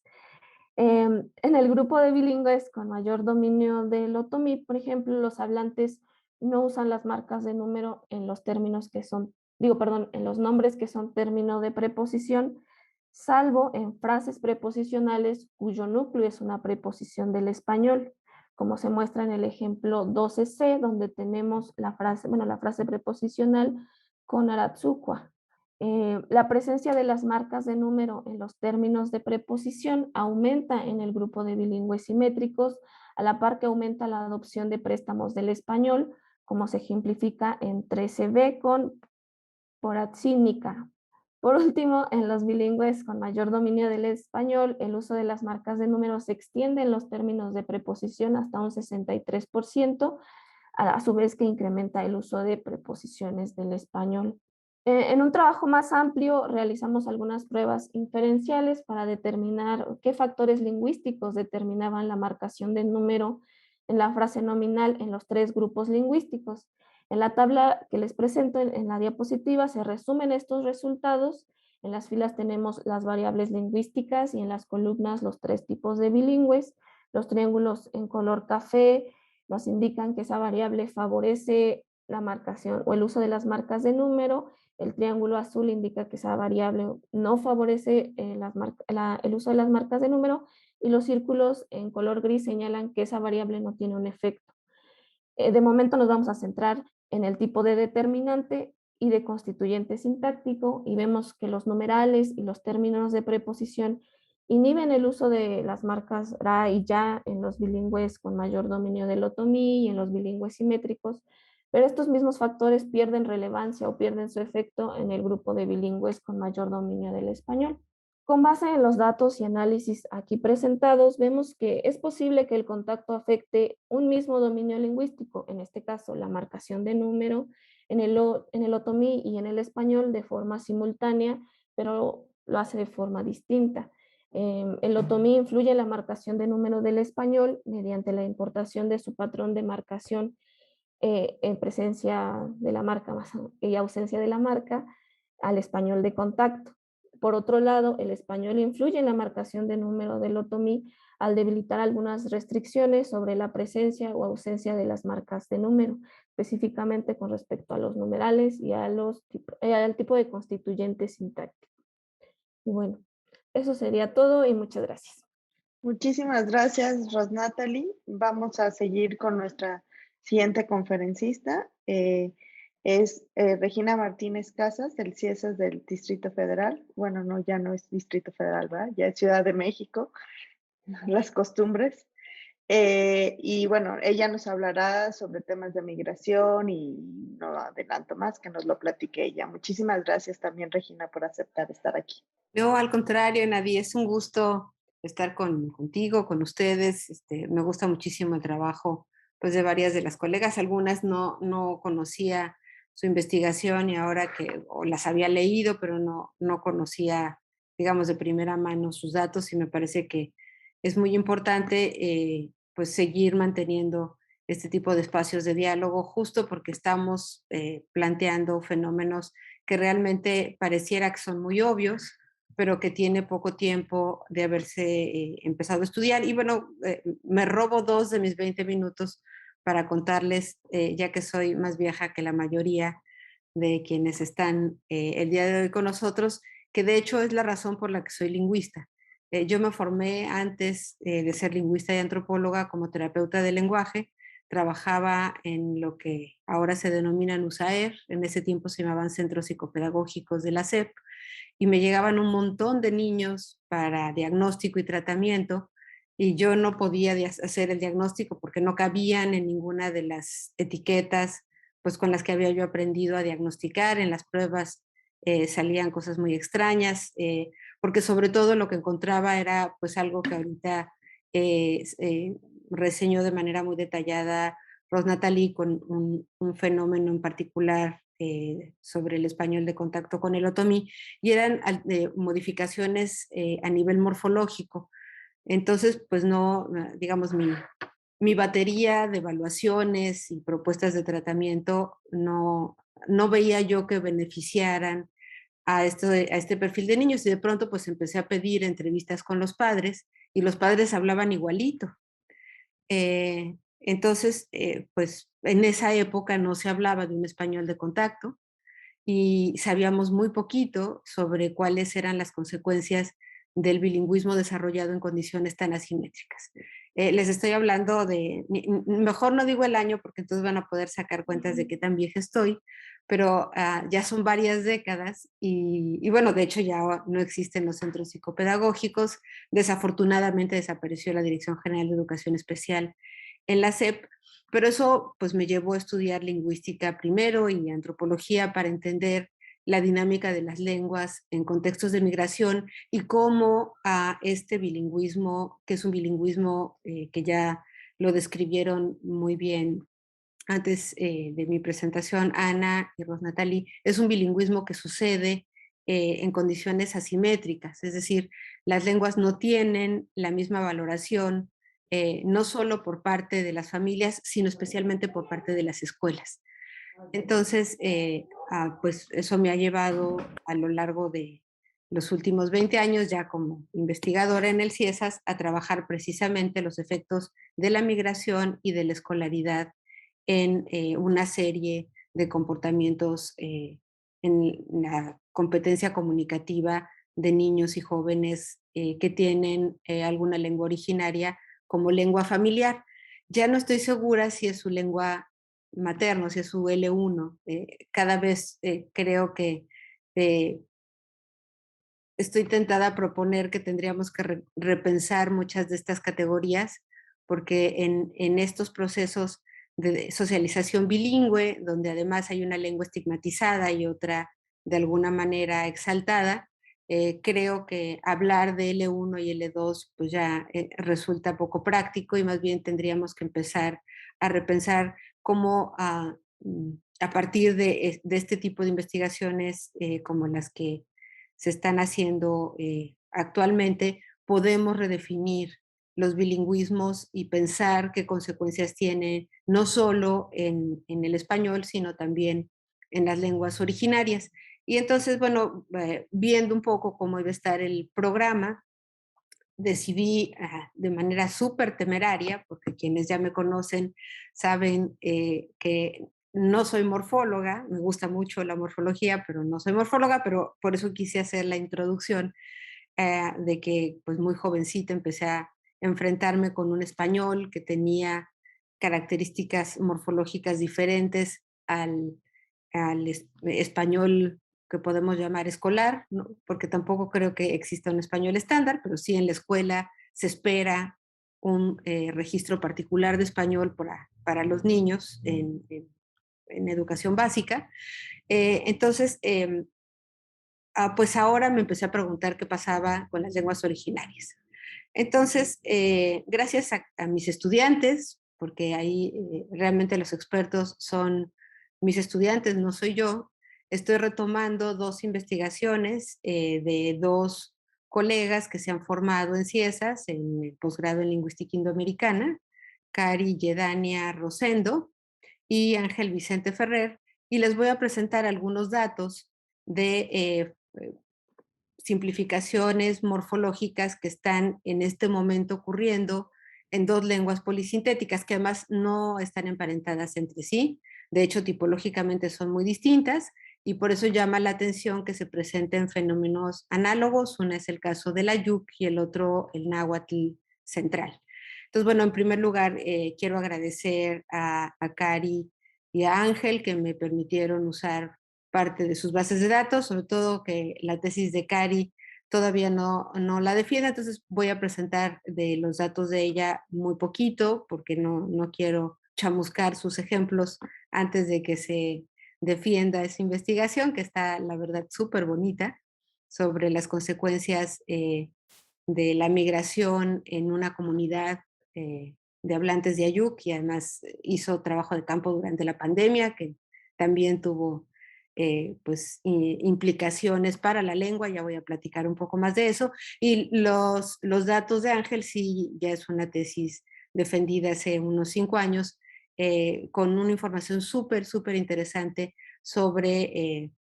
En el grupo de bilingües con mayor dominio del otomí, por ejemplo, los hablantes no usan las marcas de número en los términos que son, en los nombres que son término de preposición, salvo en frases preposicionales cuyo núcleo es una preposición del español, como se muestra en el ejemplo 12C, donde tenemos la frase preposicional con Aratsukwa. La presencia de las marcas de número en los términos de preposición aumenta en el grupo de bilingües simétricos, a la par que aumenta la adopción de préstamos del español, como se ejemplifica en 13B con Poratsínica. Por último, en los bilingües con mayor dominio del español, el uso de las marcas de número se extiende en los términos de preposición hasta un 63%, a su vez que incrementa el uso de preposiciones del español. En un trabajo más amplio realizamos algunas pruebas inferenciales para determinar qué factores lingüísticos determinaban la marcación de número en la frase nominal en los 3 grupos lingüísticos. En la tabla que les presento en la diapositiva se resumen estos resultados. En las filas tenemos las variables lingüísticas y en las columnas los 3 tipos de bilingües. Los triángulos en color café nos indican que esa variable favorece la marcación o el uso de las marcas de número. El triángulo azul indica que esa variable no favorece el uso de las marcas de número y los círculos en color gris señalan que esa variable no tiene un efecto. De momento nos vamos a centrar en el tipo de determinante y de constituyente sintáctico y vemos que los numerales y los términos de preposición inhiben el uso de las marcas ra y ya en los bilingües con mayor dominio del otomí y en los bilingües simétricos, pero estos mismos factores pierden relevancia o pierden su efecto en el grupo de bilingües con mayor dominio del español. Con base en los datos y análisis aquí presentados, vemos que es posible que el contacto afecte un mismo dominio lingüístico, en este caso la marcación de número, en el otomí y en el español de forma simultánea, pero lo hace de forma distinta. El otomí influye en la marcación de número del español mediante la importación de su patrón de marcación en presencia de la marca y ausencia de la marca al español de contacto. Por otro lado, el español influye en la marcación de número del otomí al debilitar algunas restricciones sobre la presencia o ausencia de las marcas de número, específicamente con respecto a los numerales y al tipo de constituyente sintáctico. Y bueno, eso sería todo y muchas gracias. Muchísimas gracias, Rosnatalie. Vamos a seguir con nuestra siguiente conferencista. Es Regina Martínez Casas, del CIESAS del Distrito Federal. Bueno, no, ya no es Distrito Federal, ¿verdad? Ya es Ciudad de México, las costumbres. Y bueno, ella nos hablará sobre temas de migración y no adelanto más, que nos lo platique ella. Muchísimas gracias también, Regina, por aceptar estar aquí. No, al contrario, Nadie, es un gusto estar contigo, con ustedes. Me gusta muchísimo el trabajo pues, de varias de las colegas. Algunas no conocía su investigación y ahora que las había leído, pero no conocía, digamos, de primera mano sus datos y me parece que es muy importante pues seguir manteniendo este tipo de espacios de diálogo justo porque estamos planteando fenómenos que realmente pareciera que son muy obvios, pero que tiene poco tiempo de haberse empezado a estudiar. Y bueno, me robo 2 de mis 20 minutos para contarles, ya que soy más vieja que la mayoría de quienes están el día de hoy con nosotros, que de hecho es la razón por la que soy lingüista. Yo me formé antes de ser lingüista y antropóloga como terapeuta del lenguaje. Trabajaba en lo que ahora se denominan USAER, en ese tiempo se llamaban Centros Psicopedagógicos de la SEP, y me llegaban un montón de niños para diagnóstico y tratamiento, y yo no podía hacer el diagnóstico porque no cabían en ninguna de las etiquetas pues, con las que había yo aprendido a diagnosticar. En las pruebas salían cosas muy extrañas, porque sobre todo lo que encontraba era pues algo que ahorita reseñó de manera muy detallada Rosnatalie con un fenómeno en particular sobre el español de contacto con el otomí, y eran modificaciones a nivel morfológico. Entonces, pues no, digamos, mi batería de evaluaciones y propuestas de tratamiento no veía yo que beneficiaran a este perfil de niños, y de pronto pues empecé a pedir entrevistas con los padres y los padres hablaban igualito. Entonces, pues en esa época no se hablaba de un español de contacto y sabíamos muy poquito sobre cuáles eran las consecuencias del bilingüismo desarrollado en condiciones tan asimétricas. Les estoy hablando de, mejor no digo el año porque entonces van a poder sacar cuentas de qué tan vieja estoy, pero ya son varias décadas y bueno, de hecho ya no existen los centros psicopedagógicos. Desafortunadamente desapareció la Dirección General de Educación Especial en la SEP, pero eso pues me llevó a estudiar lingüística primero y antropología para entender la dinámica de las lenguas en contextos de migración y cómo a este bilingüismo, que es un bilingüismo que ya lo describieron muy bien antes de mi presentación, Ana y Rosnatali, es un bilingüismo que sucede en condiciones asimétricas, es decir, las lenguas no tienen la misma valoración, no solo por parte de las familias, sino especialmente por parte de las escuelas. Entonces, pues eso me ha llevado a lo largo de los últimos 20 años, ya como investigadora en el CIESAS, a trabajar precisamente los efectos de la migración y de la escolaridad en una serie de comportamientos en la competencia comunicativa de niños y jóvenes que tienen alguna lengua originaria como lengua familiar. Ya no estoy segura si es su lengua materno, si es su L1. Cada vez creo que estoy tentada a proponer que tendríamos que repensar muchas de estas categorías, porque en estos procesos de socialización bilingüe, donde además hay una lengua estigmatizada y otra de alguna manera exaltada, creo que hablar de L1 y L2 pues ya resulta poco práctico y más bien tendríamos que empezar a repensar cómo a partir de este tipo de investigaciones como las que se están haciendo actualmente, podemos redefinir los bilingüismos y pensar qué consecuencias tiene no solo en el español, sino también en las lenguas originarias. Y entonces, bueno, viendo un poco cómo iba a estar el programa, decidí de manera súper temeraria, porque quienes ya me conocen saben que no soy morfóloga, me gusta mucho la morfología, pero no soy morfóloga, pero por eso quise hacer la introducción de que pues muy jovencita empecé a enfrentarme con un español que tenía características morfológicas diferentes al español que podemos llamar escolar, ¿no? Porque tampoco creo que exista un español estándar, pero sí en la escuela se espera un registro particular de español para los niños en educación básica. Entonces, pues ahora me empecé a preguntar qué pasaba con las lenguas originarias. Entonces, gracias a mis estudiantes, porque ahí realmente los expertos son mis estudiantes, no soy yo, estoy retomando dos investigaciones de dos colegas que se han formado en CIESAS, en el posgrado en Lingüística Indoamericana, Cari Yedania Rosendo y Ángel Vicente Ferrer, y les voy a presentar algunos datos de simplificaciones morfológicas que están en este momento ocurriendo en dos lenguas polisintéticas que además no están emparentadas entre sí. De hecho, tipológicamente son muy distintas y por eso llama la atención que se presenten fenómenos análogos. Uno es el caso del Ayuk y el otro el náhuatl central. Entonces, bueno, en primer lugar, quiero agradecer a Cari y a Ángel que me permitieron usar parte de sus bases de datos, sobre todo que la tesis de Cari todavía no la defiende, entonces voy a presentar de los datos de ella muy poquito, porque no quiero chamuscar sus ejemplos antes de que se defienda esa investigación, que está, la verdad, súper bonita, sobre las consecuencias de la migración en una comunidad de hablantes de Ayuk, y además hizo trabajo de campo durante la pandemia, que también tuvo pues implicaciones para la lengua. Ya voy a platicar un poco más de eso. Y los datos de Ángel sí, ya es una tesis defendida hace unos 5 años, con una información súper interesante sobre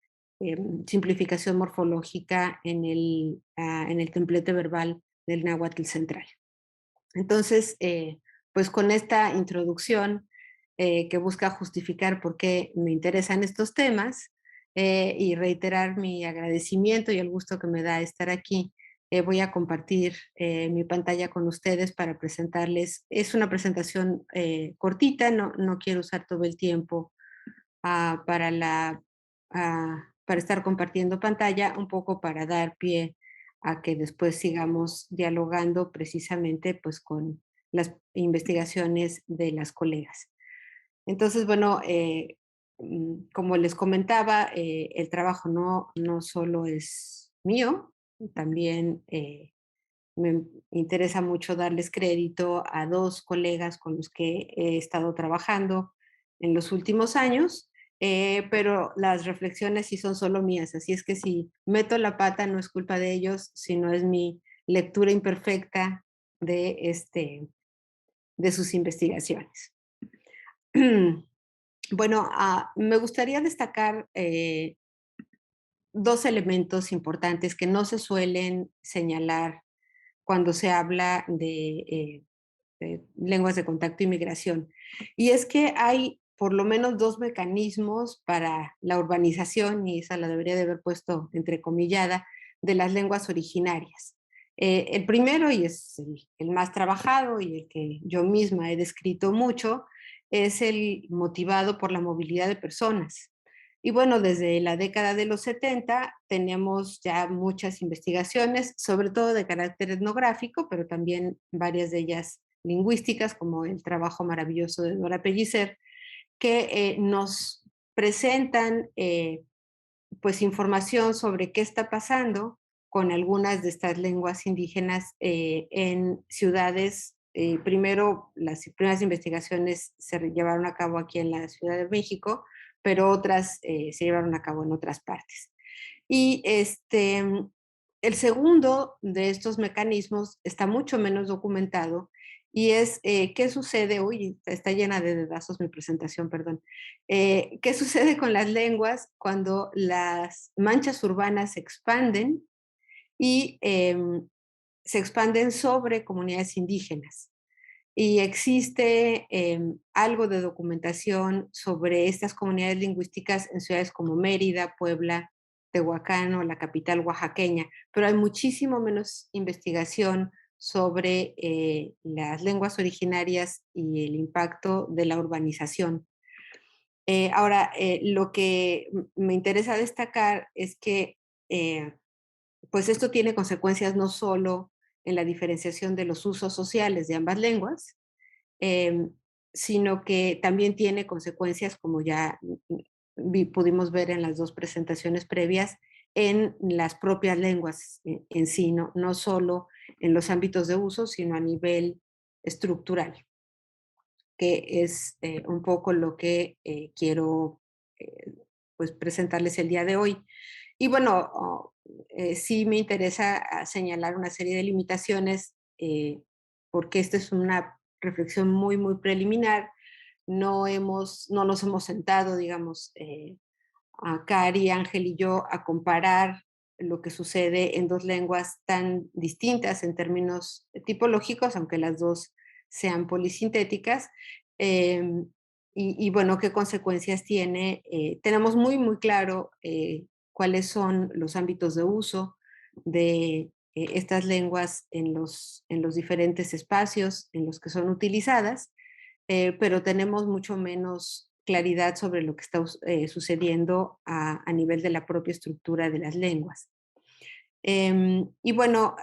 simplificación morfológica en el templete verbal del náhuatl central. Entonces, pues con esta introducción que busca justificar por qué me interesan estos temas y reiterar mi agradecimiento y el gusto que me da estar aquí, Voy a compartir mi pantalla con ustedes para presentarles. Es una presentación cortita, no quiero usar todo el tiempo para estar compartiendo pantalla, un poco para dar pie a que después sigamos dialogando precisamente pues con las investigaciones de las colegas. Entonces, bueno, como les comentaba, el trabajo no solo es mío, también me interesa mucho darles crédito a 2 colegas con los que he estado trabajando en los últimos años, pero las reflexiones sí son solo mías, así es que si meto la pata no es culpa de ellos, sino es mi lectura imperfecta de sus investigaciones. Bueno, me gustaría destacar 2 elementos importantes que no se suelen señalar cuando se habla de lenguas de contacto y migración. Y es que hay por lo menos 2 mecanismos para la urbanización, y esa la debería de haber puesto entrecomillada, de las lenguas originarias. El primero, y es el más trabajado y el que yo misma he descrito mucho, es el motivado por la movilidad de personas. Y bueno, desde la década de los 70 tenemos ya muchas investigaciones, sobre todo de carácter etnográfico, pero también varias de ellas lingüísticas, como el trabajo maravilloso de Dora Pellicer, que nos presentan pues información sobre qué está pasando con algunas de estas lenguas indígenas en ciudades. Primero, las primeras investigaciones se llevaron a cabo aquí en la Ciudad de México, pero otras se llevaron a cabo en otras partes. Y el segundo de estos mecanismos está mucho menos documentado y es qué sucede, uy, está llena de dedazos mi presentación, perdón, qué sucede con las lenguas cuando las manchas urbanas se expanden y se expanden sobre comunidades indígenas. Y existe algo de documentación sobre estas comunidades lingüísticas en ciudades como Mérida, Puebla, Tehuacán o la capital oaxaqueña, pero hay muchísimo menos investigación sobre las lenguas originarias y el impacto de la urbanización. Ahora, lo que me interesa destacar es que pues esto tiene consecuencias no solo en la diferenciación de los usos sociales de ambas lenguas, em, sino que también tiene consecuencias, como ya pudimos ver en las 2 presentaciones previas, en las propias lenguas en sí, no solo en los ámbitos de uso, sino a nivel estructural, que es un poco lo que quiero eh, pues presentarles el día de hoy. Y bueno, sí me interesa señalar una serie de limitaciones, porque esta es una reflexión muy preliminar. No nos hemos sentado, digamos, a Cari, Ángel y yo, a comparar lo que sucede en 2 lenguas tan distintas en términos tipológicos, aunque las 2 sean polisintéticas. Y bueno, qué consecuencias tiene. Tenemos muy claro cuáles son los ámbitos de uso de estas lenguas en los diferentes espacios en los que son utilizadas, pero tenemos mucho menos claridad sobre lo que está sucediendo a nivel de la propia estructura de las lenguas. Y bueno,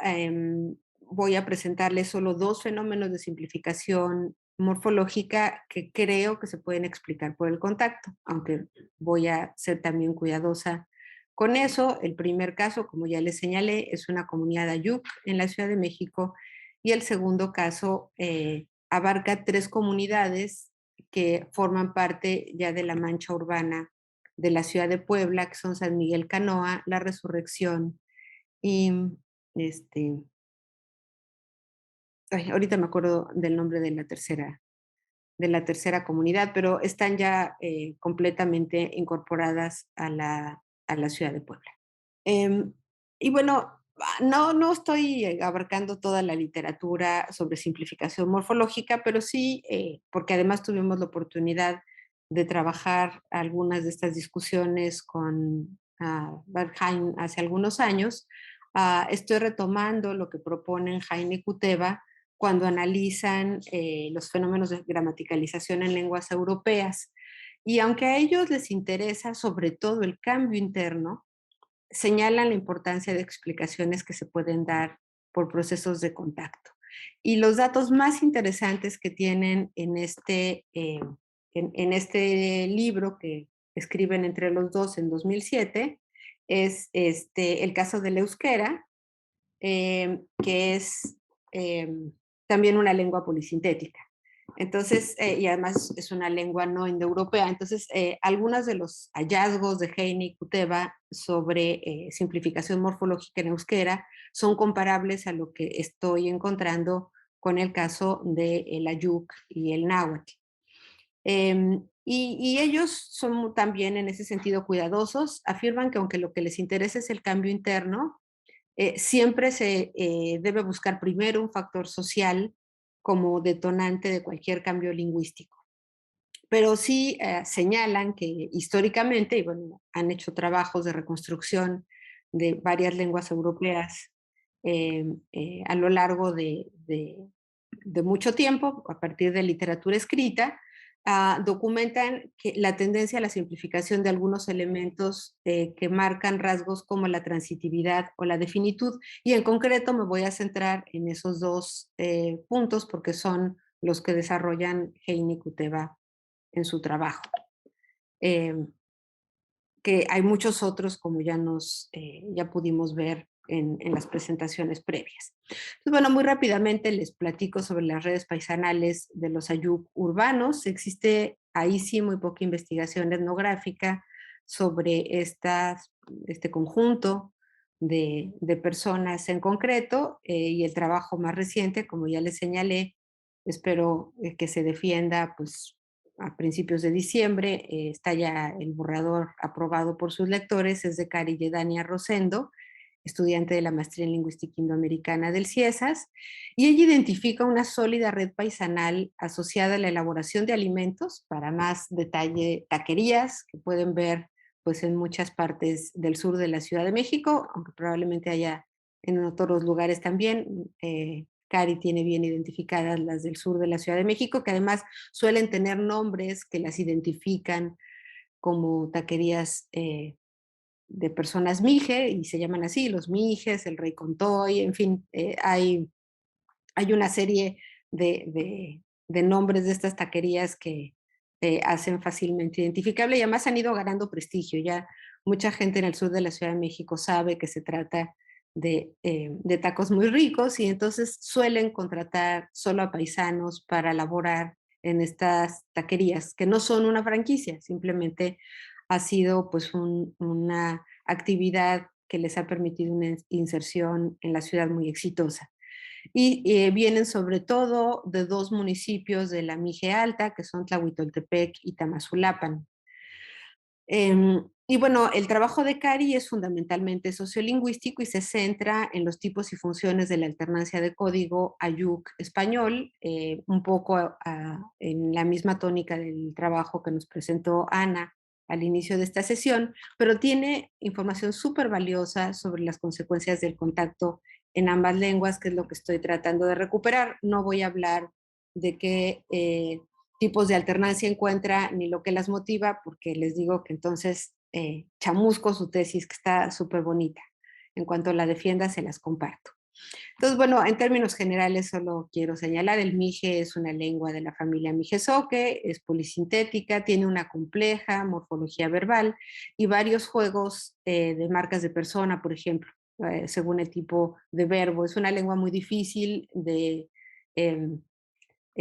voy a presentarles solo 2 fenómenos de simplificación morfológica que creo que se pueden explicar por el contacto, aunque voy a ser también cuidadosa con eso. El primer caso, como ya les señalé, es una comunidad Ayuk en la Ciudad de México, y el segundo caso abarca 3 comunidades que forman parte ya de la mancha urbana de la ciudad de Puebla, que son San Miguel Canoa, La Resurrección y ahorita me acuerdo del nombre de la tercera comunidad, pero están ya completamente incorporadas a la ciudad de Puebla. Y bueno, no estoy abarcando toda la literatura sobre simplificación morfológica, pero sí, porque además tuvimos la oportunidad de trabajar algunas de estas discusiones con Berkheim hace algunos años. Estoy retomando lo que proponen Jaime y Kuteva cuando analizan los fenómenos de gramaticalización en lenguas europeas. Y aunque a ellos les interesa sobre todo el cambio interno, señalan la importancia de explicaciones que se pueden dar por procesos de contacto. Y los datos más interesantes que tienen en este libro que escriben entre los dos en 2007 es el caso del euskera, que es también una lengua polisintética. Entonces, y además es una lengua no indoeuropea. Entonces, algunos de los hallazgos de Heine y Kuteva sobre simplificación morfológica en euskera son comparables a lo que estoy encontrando con el caso del ayuk y el náhuatl. Y ellos son también en ese sentido cuidadosos, afirman que aunque lo que les interesa es el cambio interno, siempre se debe buscar primero un factor social como detonante de cualquier cambio lingüístico. Pero sí señalan que históricamente, y bueno, han hecho trabajos de reconstrucción de varias lenguas europeas a lo largo de mucho tiempo, a partir de literatura escrita, documentan que la tendencia a la simplificación de algunos elementos que marcan rasgos como la transitividad o la definitud. Y en concreto me voy a centrar en esos dos puntos porque son los que desarrollan Heine y Kuteva en su trabajo. Que hay muchos otros, como ya pudimos ver en las presentaciones previas. Entonces, bueno, muy rápidamente les platico sobre las redes paisanales de los ayuk urbanos. Existe ahí sí muy poca investigación etnográfica sobre este conjunto de personas en concreto, y el trabajo más reciente, como ya les señalé, espero que se defienda pues a principios de diciembre. Está ya el borrador aprobado por sus lectores, es de Cari Yedania Rosendo, estudiante de la Maestría en Lingüística Indoamericana del CIESAS, y ella identifica una sólida red paisanal asociada a la elaboración de alimentos, para más detalle, taquerías, que pueden ver pues en muchas partes del sur de la Ciudad de México, aunque probablemente haya en otros lugares también. Cari tiene bien identificadas las del sur de la Ciudad de México, que además suelen tener nombres que las identifican como taquerías de personas mije, y se llaman así, los mijes, el Rey Contoy, en fin, hay una serie de nombres de estas taquerías que hacen fácilmente identificable, y además han ido ganando prestigio. Ya mucha gente en el sur de la Ciudad de México sabe que se trata de tacos muy ricos, y entonces suelen contratar solo a paisanos para elaborar en estas taquerías, que no son una franquicia, simplemente ha sido pues una actividad que les ha permitido una inserción en la ciudad muy exitosa. Y vienen sobre todo de dos municipios de la Mije Alta, que son Tlahuitoltepec y Tamazulapan. Y bueno, el trabajo de Cari es fundamentalmente sociolingüístico y se centra en los tipos y funciones de la alternancia de código ayuk español, un poco en la misma tónica del trabajo que nos presentó Ana al inicio de esta sesión, pero tiene información súper valiosa sobre las consecuencias del contacto en ambas lenguas, que es lo que estoy tratando de recuperar. No voy a hablar de qué tipos de alternancia encuentra ni lo que las motiva, porque les digo que entonces chamusco su tesis, que está súper bonita. En cuanto la defienda, se las comparto. Entonces, bueno, en términos generales solo quiero señalar, el mije es una lengua de la familia mijezoque, es polisintética, tiene una compleja morfología verbal y varios juegos de marcas de persona, por ejemplo, según el tipo de verbo. Es una lengua muy difícil de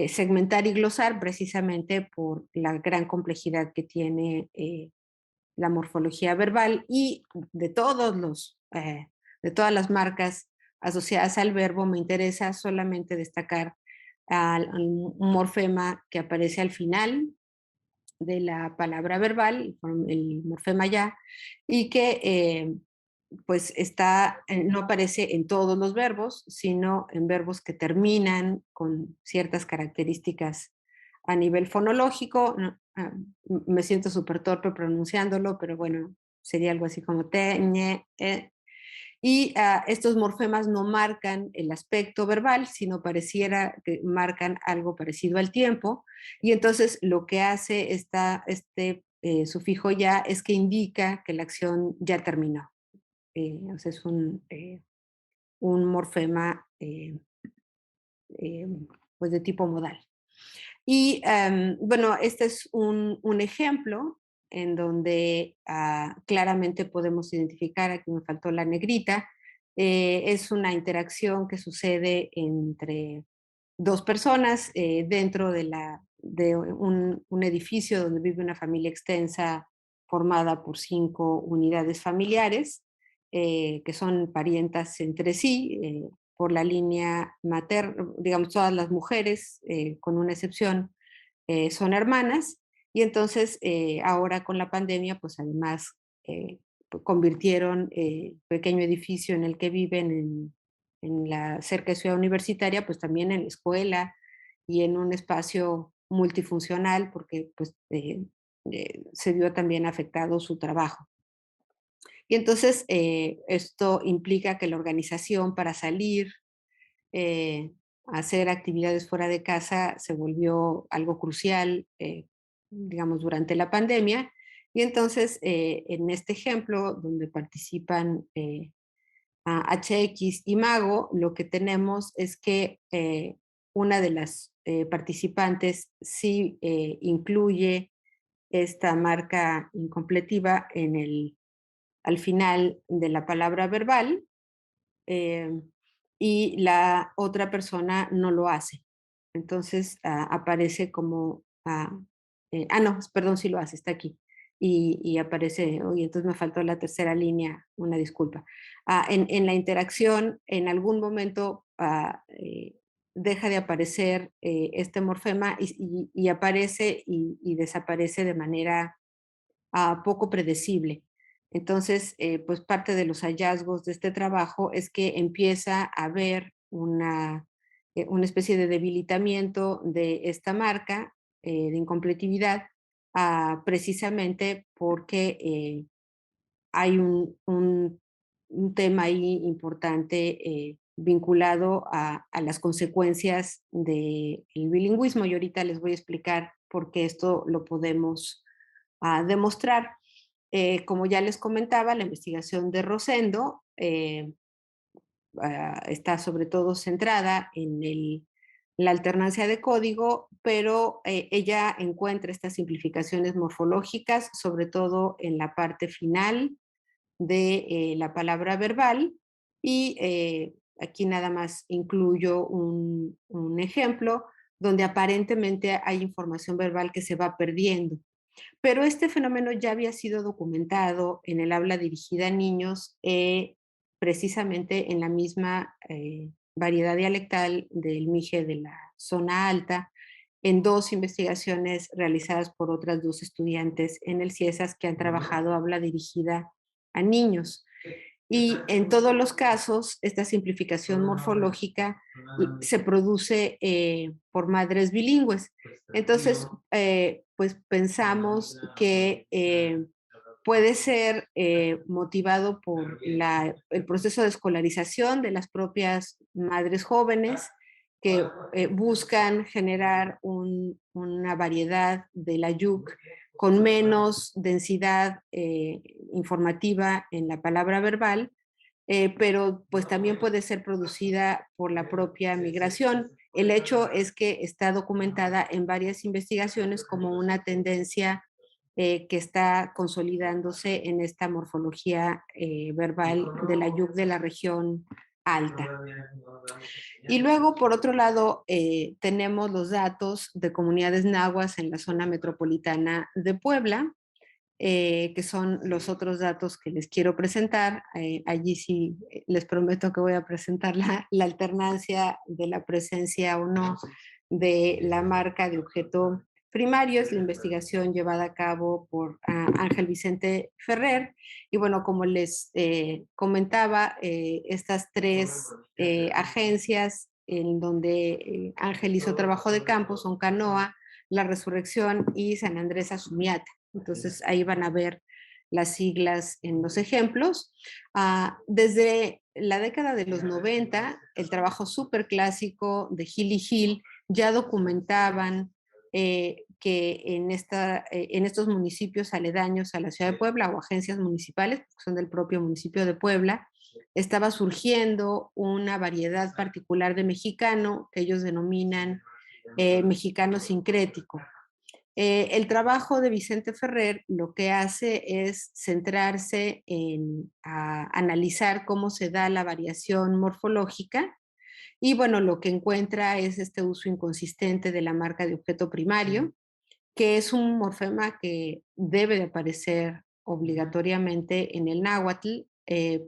segmentar y glosar, precisamente por la gran complejidad que tiene la morfología verbal, y de de todas las marcas asociadas al verbo, me interesa solamente destacar un morfema que aparece al final de la palabra verbal, el morfema ya, y que pues no aparece en todos los verbos, sino en verbos que terminan con ciertas características a nivel fonológico. Me siento súper torpe pronunciándolo, pero bueno, sería algo así como te, ñe, Y estos morfemas no marcan el aspecto verbal, sino pareciera que marcan algo parecido al tiempo. Y entonces lo que hace este sufijo ya es que indica que la acción ya terminó. O sea, es un morfema pues de tipo modal. Y bueno, este es un ejemplo en donde claramente podemos identificar, aquí me faltó la negrita, es una interacción que sucede entre dos personas dentro de un edificio donde vive una familia extensa formada por 5 unidades familiares que son parientas entre sí por la línea materna, digamos, todas las mujeres, con una excepción, son hermanas, y entonces ahora con la pandemia, pues además convirtieron el pequeño edificio en el que viven en la cerca de Ciudad Universitaria, pues también en la escuela y en un espacio multifuncional, porque pues se vio también afectado su trabajo. Y entonces esto implica que la organización para salir, hacer actividades fuera de casa se volvió algo crucial, digamos, durante la pandemia. Y entonces, en este ejemplo, donde participan HX y Mago, lo que tenemos es que una de las participantes sí incluye esta marca incompletiva al final de la palabra verbal, eh, y la otra persona no lo hace. Entonces aparece como, no, perdón, sí lo hace, está aquí. Y aparece, oye, entonces me faltó la tercera línea, una disculpa. En la interacción, en algún momento deja de aparecer este morfema y aparece y desaparece de manera poco predecible. Entonces, pues parte de los hallazgos de este trabajo es que empieza a haber una especie de debilitamiento de esta marca de incompletividad, precisamente porque hay un tema ahí importante vinculado a las consecuencias del bilingüismo, y ahorita les voy a explicar por qué esto lo podemos demostrar. Como ya les comentaba, la investigación de Rosendo está sobre todo centrada en la alternancia de código, pero ella encuentra estas simplificaciones morfológicas, sobre todo en la parte final de la palabra verbal, y aquí nada más incluyo un ejemplo donde aparentemente hay información verbal que se va perdiendo. Pero este fenómeno ya había sido documentado en el habla dirigida a niños, precisamente en la misma variedad dialectal del Mije de la zona alta, en 2 investigaciones realizadas por otras 2 estudiantes en el CIESAS que han trabajado habla dirigida a niños. Y en todos los casos, esta simplificación morfológica se produce por madres bilingües. Entonces, pues pensamos que puede ser motivado por el proceso de escolarización de las propias madres jóvenes que buscan generar una variedad de la YUC con menos densidad informativa en la palabra verbal, pero pues también puede ser producida por la propia migración. El hecho es que está documentada en varias investigaciones como una tendencia que está consolidándose en esta morfología verbal de la YUC de la región alta. Y luego, por otro lado, tenemos los datos de comunidades nahuas en la zona metropolitana de Puebla, que son los otros datos que les quiero presentar. Allí sí les prometo que voy a presentar la alternancia de la presencia o no de la marca de objeto primario. Es la investigación llevada a cabo por Ángel Vicente Ferrer. Y bueno, como les comentaba, estas 3 agencias en donde Ángel hizo trabajo de campo son Canoa, La Resurrección y San Andrés Azumiata. Entonces ahí van a ver las siglas en los ejemplos. Desde la década de los 90, el trabajo súper clásico de Hill y Hill ya documentaban que en estos municipios aledaños a la ciudad de Puebla o agencias municipales, que son del propio municipio de Puebla, estaba surgiendo una variedad particular de mexicano que ellos denominan mexicano sincrético. El trabajo de Vicente Ferrer lo que hace es centrarse en analizar cómo se da la variación morfológica y bueno, lo que encuentra es este uso inconsistente de la marca de objeto primario, que es un morfema que debe de aparecer obligatoriamente en el náhuatl,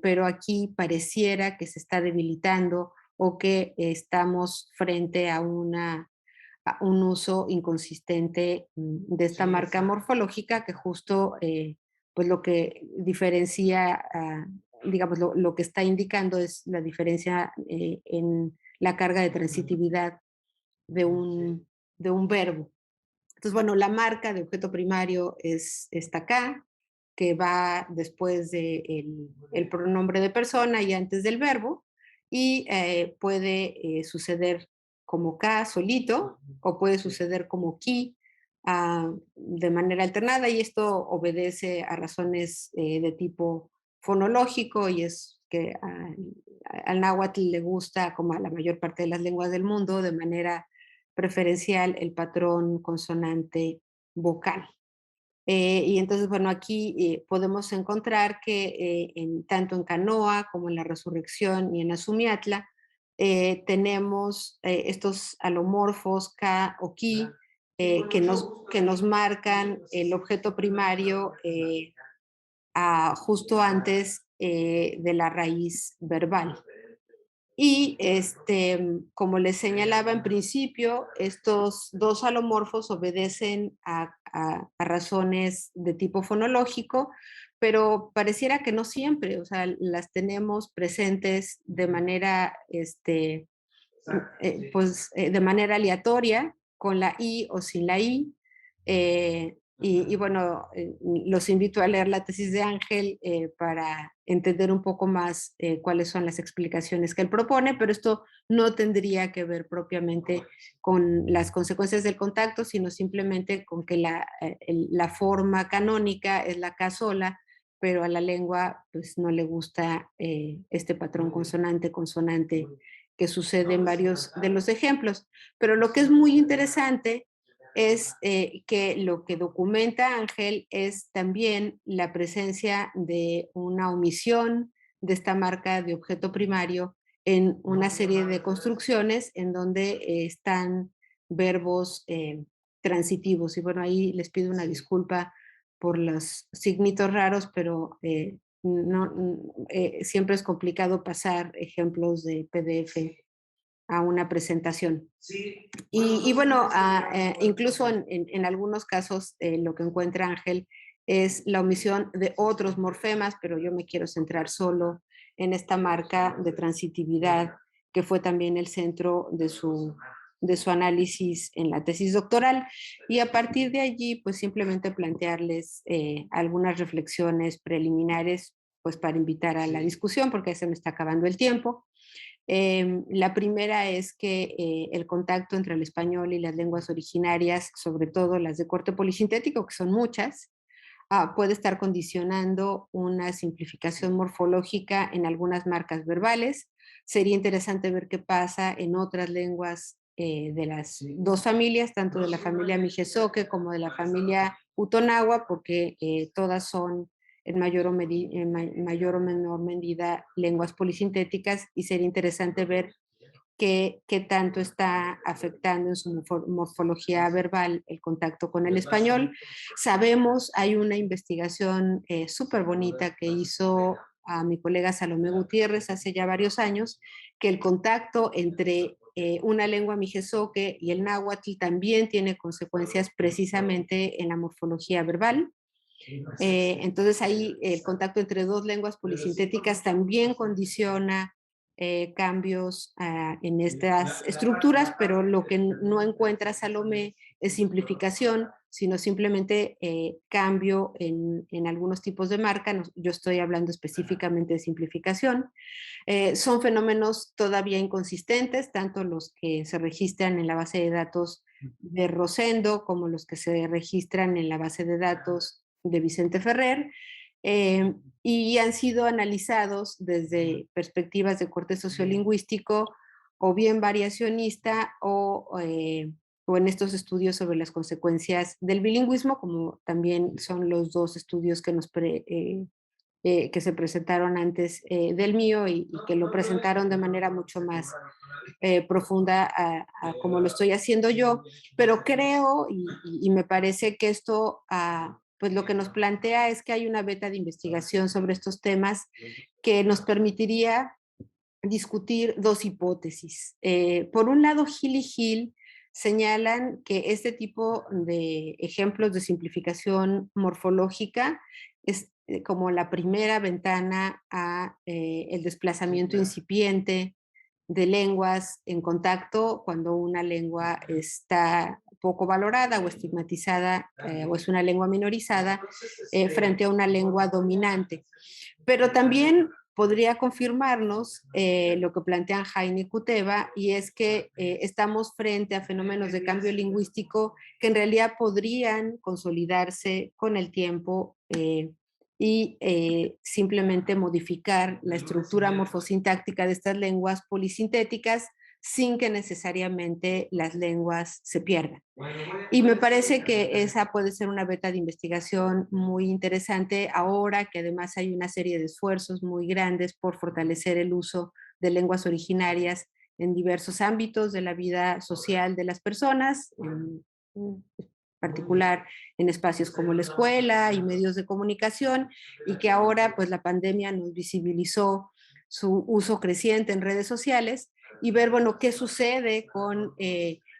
pero aquí pareciera que se está debilitando o que estamos frente a un uso inconsistente de esta marca morfológica que justo pues lo que diferencia, digamos, lo que está indicando es la diferencia en la carga de transitividad de un verbo. Entonces, bueno, la marca de objeto primario es esta acá, que va después del el pronombre de persona y antes del verbo, y puede suceder como K solito o puede suceder como ki de manera alternada, y esto obedece a razones de tipo fonológico, y es que al náhuatl le gusta, como a la mayor parte de las lenguas del mundo, de manera preferencial el patrón consonante vocal. Y entonces, bueno, aquí podemos encontrar que tanto en Canoa como en la Resurrección y en Azumiatla tenemos estos alomorfos K o Ki que nos marcan el objeto primario justo antes de la raíz verbal. Y como les señalaba en principio, estos dos alomorfos obedecen a razones de tipo fonológico, pero pareciera que no siempre, o sea, las tenemos presentes de manera, de manera aleatoria, con la I o sin la I. Y bueno, los invito a leer la tesis de Ángel para entender un poco más cuáles son las explicaciones que él propone, pero esto no tendría que ver propiamente con las consecuencias del contacto, sino simplemente con que la forma canónica es la K sola, pero a la lengua pues no le gusta este patrón consonante-consonante que sucede en varios de los ejemplos. Pero lo que es muy interesante es que lo que documenta Ángel es también la presencia de una omisión de esta marca de objeto primario en una serie de construcciones en donde están verbos transitivos. Y bueno, ahí les pido una disculpa por los signitos raros, pero siempre es complicado pasar ejemplos de PDF a una presentación. Sí. Y bueno, incluso en algunos casos lo que encuentra Ángel es la omisión de otros morfemas, pero yo me quiero centrar solo en esta marca de transitividad que fue también el centro de su análisis en la tesis doctoral. Y a partir de allí, pues simplemente plantearles algunas reflexiones preliminares, pues para invitar a la discusión, porque se me está acabando el tiempo. La primera es que el contacto entre el español y las lenguas originarias, sobre todo las de corte polisintético, que son muchas, puede estar condicionando una simplificación morfológica en algunas marcas verbales. Sería interesante ver qué pasa en otras lenguas de las dos familias, tanto de la familia Mijezoque como de la familia Utonagua, porque todas son en mayor o menor medida lenguas polisintéticas, y sería interesante ver qué tanto está afectando en su morfología verbal el contacto con el español. Sabemos, hay una investigación súper bonita que hizo a mi colega Salomé Gutiérrez hace ya varios años, que el contacto entre una lengua mijezoque y el náhuatl también tiene consecuencias precisamente en la morfología verbal. Entonces ahí el contacto entre dos lenguas polisintéticas también condiciona cambios en estas estructuras, pero lo que no encuentra Salomé es simplificación, sino simplemente cambio en algunos tipos de marca. Yo estoy hablando específicamente de simplificación. Son fenómenos todavía inconsistentes, tanto los que se registran en la base de datos de Rosendo como los que se registran en la base de datos de Vicente Ferrer. Y han sido analizados desde perspectivas de corte sociolingüístico o bien variacionista o en estos estudios sobre las consecuencias del bilingüismo, como también son los dos estudios que se presentaron antes del mío y que lo presentaron de manera mucho más profunda a como lo estoy haciendo yo, pero creo y me parece que esto pues lo que nos plantea es que hay una beta de investigación sobre estos temas que nos permitiría discutir dos hipótesis. Por un lado, Hill y Hill señalan que este tipo de ejemplos de simplificación morfológica es como la primera ventana a el desplazamiento incipiente de lenguas en contacto cuando una lengua está poco valorada o estigmatizada o es una lengua minorizada frente a una lengua dominante. Pero también podría confirmarnos lo que plantean Jaime y Kuteva, y es que estamos frente a fenómenos de cambio lingüístico que en realidad podrían consolidarse con el tiempo y simplemente modificar la estructura morfosintáctica de estas lenguas polisintéticas sin que necesariamente las lenguas se pierdan. Y me parece que esa puede ser una beta de investigación muy interesante ahora que además hay una serie de esfuerzos muy grandes por fortalecer el uso de lenguas originarias en diversos ámbitos de la vida social de las personas, en particular en espacios como la escuela y medios de comunicación, y que ahora pues la pandemia nos visibilizó su uso creciente en redes sociales y ver, bueno, qué sucede con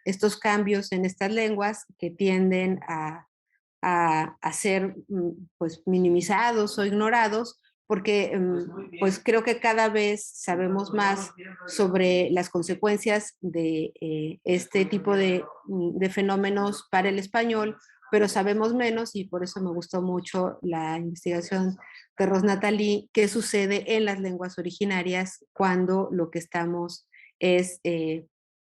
estos cambios en estas lenguas que tienden a ser pues minimizados o ignorados, porque pues creo que cada vez sabemos más sobre las consecuencias de este tipo de fenómenos para el español, pero sabemos menos, y por eso me gustó mucho la investigación de Ros Nathalie, qué sucede en las lenguas originarias cuando lo que estamos es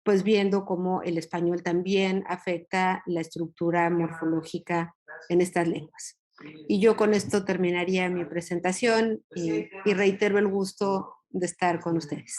pues viendo cómo el español también afecta la estructura morfológica en estas lenguas. Y yo con esto terminaría mi presentación y reitero el gusto de estar con ustedes.